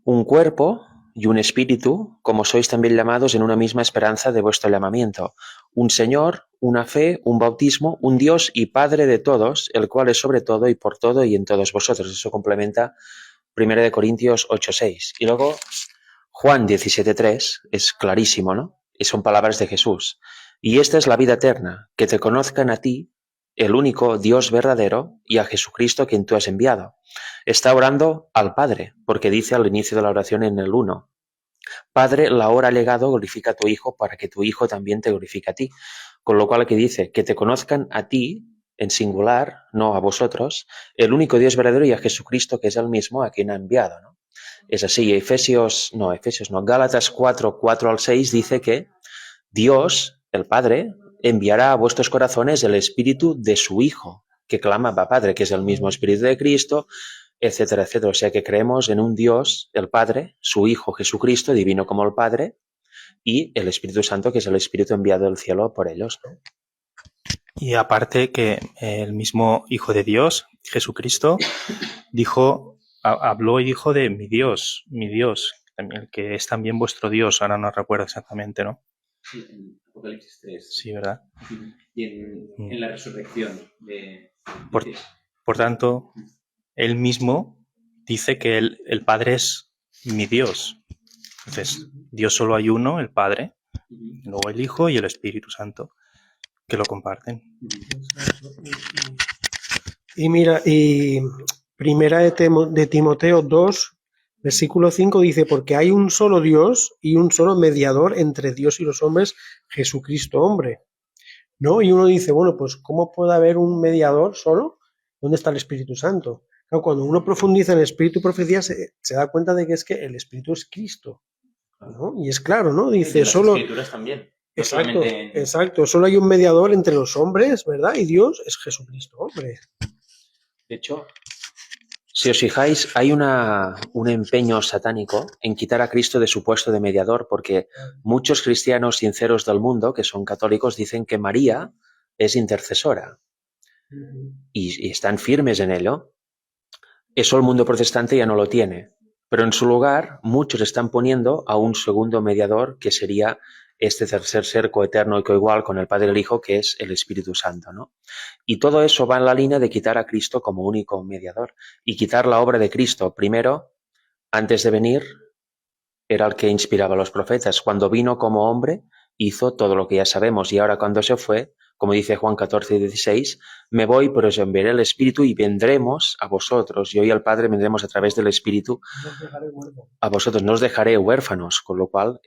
un cuerpo y un espíritu, como sois también llamados en una misma esperanza de vuestro llamamiento, un Señor, una fe, un bautismo, un Dios y Padre de todos, el cual es sobre todo y por todo y en todos vosotros. Eso complementa 1 Corintios 8:6. Y luego Juan 17:3 es clarísimo, ¿no? Y son palabras de Jesús. Y esta es la vida eterna, que te conozcan a ti, el único Dios verdadero y a Jesucristo quien tú has enviado. Está orando al Padre, porque dice al inicio de la oración en el 1, Padre, la hora ha llegado, glorifica a tu Hijo para que tu Hijo también te glorifique a ti. Con lo cual aquí dice, que te conozcan a ti, en singular, no a vosotros, el único Dios verdadero y a Jesucristo que es el mismo a quien ha enviado, ¿no? Es así, Gálatas 4, 4 al 6 dice que Dios, el Padre, enviará a vuestros corazones el Espíritu de su Hijo, que clama Abba Padre, que es el mismo Espíritu de Cristo, etcétera, etcétera. O sea que creemos en un Dios, el Padre, su Hijo Jesucristo, divino como el Padre, y el Espíritu Santo, que es el Espíritu enviado del cielo por ellos, ¿no? Y aparte que el mismo Hijo de Dios, Jesucristo, habló y dijo de mi Dios, el que es también vuestro Dios, ahora no recuerdo exactamente, ¿no? Sí, en Apocalipsis 3. Sí, ¿verdad? Y en la resurrección de... Por tanto, él mismo dice que el Padre es mi Dios. Entonces, Dios solo hay uno, el Padre, luego el Hijo y el Espíritu Santo, que lo comparten. Y mira, y primera de Timoteo 2, versículo 5 dice, porque hay un solo Dios y un solo mediador entre Dios y los hombres, Jesucristo hombre. ¿No? Y uno dice, bueno, pues ¿cómo puede haber un mediador solo? ¿Dónde está el Espíritu Santo? Claro, cuando uno profundiza en el Espíritu y profecía se da cuenta de que es que el Espíritu es Cristo, ¿no? Y es claro, ¿no? Dice, las solo... Escrituras también. Exacto, exacto. Solo hay un mediador entre los hombres, ¿verdad? Y Dios es Jesucristo, hombre. De hecho, si os fijáis, hay un empeño satánico en quitar a Cristo de su puesto de mediador, porque muchos cristianos sinceros del mundo, que son católicos, dicen que María es intercesora y están firmes en ello. Eso el mundo protestante ya no lo tiene, pero en su lugar muchos están poniendo a un segundo mediador que sería este tercer ser coeterno y coigual con el Padre y el Hijo, que es el Espíritu Santo, ¿no? Y todo eso va en la línea de quitar a Cristo como único mediador y quitar la obra de Cristo. Primero, antes de venir, era el que inspiraba a los profetas. Cuando vino como hombre, hizo todo lo que ya sabemos. Y ahora cuando se fue, como dice Juan 14, 16, me voy, pero os enviaré el Espíritu y vendremos a vosotros. Yo y el Padre vendremos a través del Espíritu a vosotros. No os dejaré huérfanos, con lo cual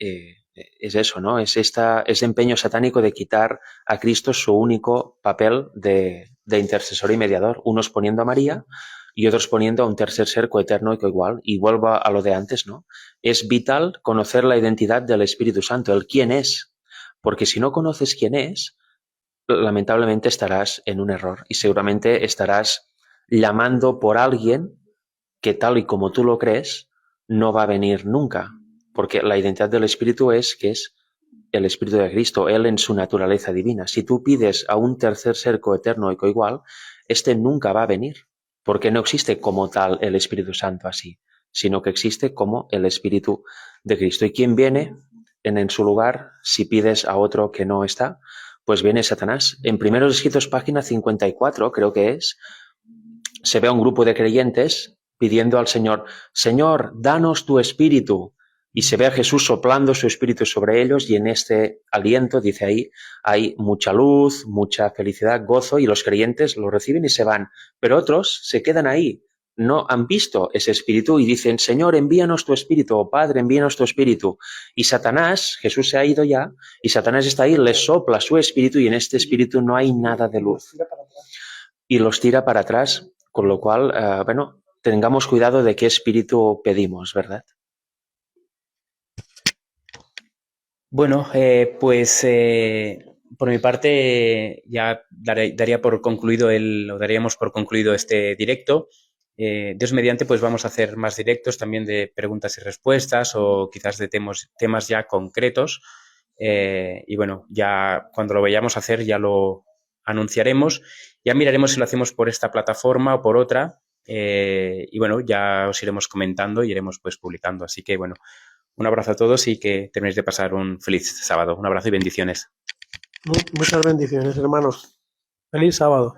es eso, ¿no? Es ese empeño satánico de quitar a Cristo su único papel de intercesor y mediador. Unos poniendo a María y otros poniendo a un tercer ser coeterno y coigual. Y vuelvo a lo de antes, ¿no? Es vital conocer la identidad del Espíritu Santo, el quién es. Porque si no conoces quién es, lamentablemente estarás en un error y seguramente estarás llamando por alguien que tal y como tú lo crees, no va a venir nunca. Porque la identidad del Espíritu es que es el Espíritu de Cristo, Él en su naturaleza divina. Si tú pides a un tercer ser coeterno y coigual, este nunca va a venir, porque no existe como tal el Espíritu Santo así, sino que existe como el Espíritu de Cristo. ¿Y quién viene en su lugar si pides a otro que no está? Pues viene Satanás. En Primeros Escritos, página 54, creo que es, se ve a un grupo de creyentes pidiendo al Señor, Señor, danos tu Espíritu. Y se ve a Jesús soplando su Espíritu sobre ellos y en este aliento, dice ahí, hay mucha luz, mucha felicidad, gozo y los creyentes lo reciben y se van. Pero otros se quedan ahí, no han visto ese Espíritu y dicen, Señor, envíanos tu Espíritu, o Padre, envíanos tu Espíritu. Y Satanás, Jesús se ha ido ya, y Satanás está ahí, les sopla su Espíritu y en este Espíritu no hay nada de luz. Y los tira para atrás, con lo cual, bueno, tengamos cuidado de qué espíritu pedimos, ¿verdad? Bueno, pues por mi parte ya daríamos por concluido este directo. Dios mediante, pues vamos a hacer más directos también de preguntas y respuestas o quizás de temas ya concretos. Y bueno, ya cuando lo vayamos a hacer ya lo anunciaremos. Ya miraremos si lo hacemos por esta plataforma o por otra. Y bueno, ya os iremos comentando y iremos pues publicando. Así que bueno, un abrazo a todos y que terminéis de pasar un feliz sábado. Un abrazo y bendiciones. Muchas bendiciones, hermanos. Feliz sábado.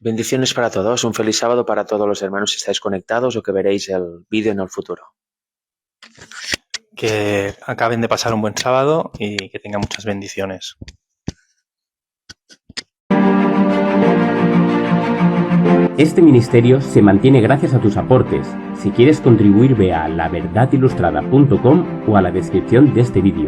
Bendiciones para todos. Un feliz sábado para todos los hermanos que estáis conectados o que veréis el vídeo en el futuro. Que acaben de pasar un buen sábado y que tengan muchas bendiciones. Este ministerio se mantiene gracias a tus aportes. Si quieres contribuir, ve a laverdadilustrada.com o a la descripción de este vídeo.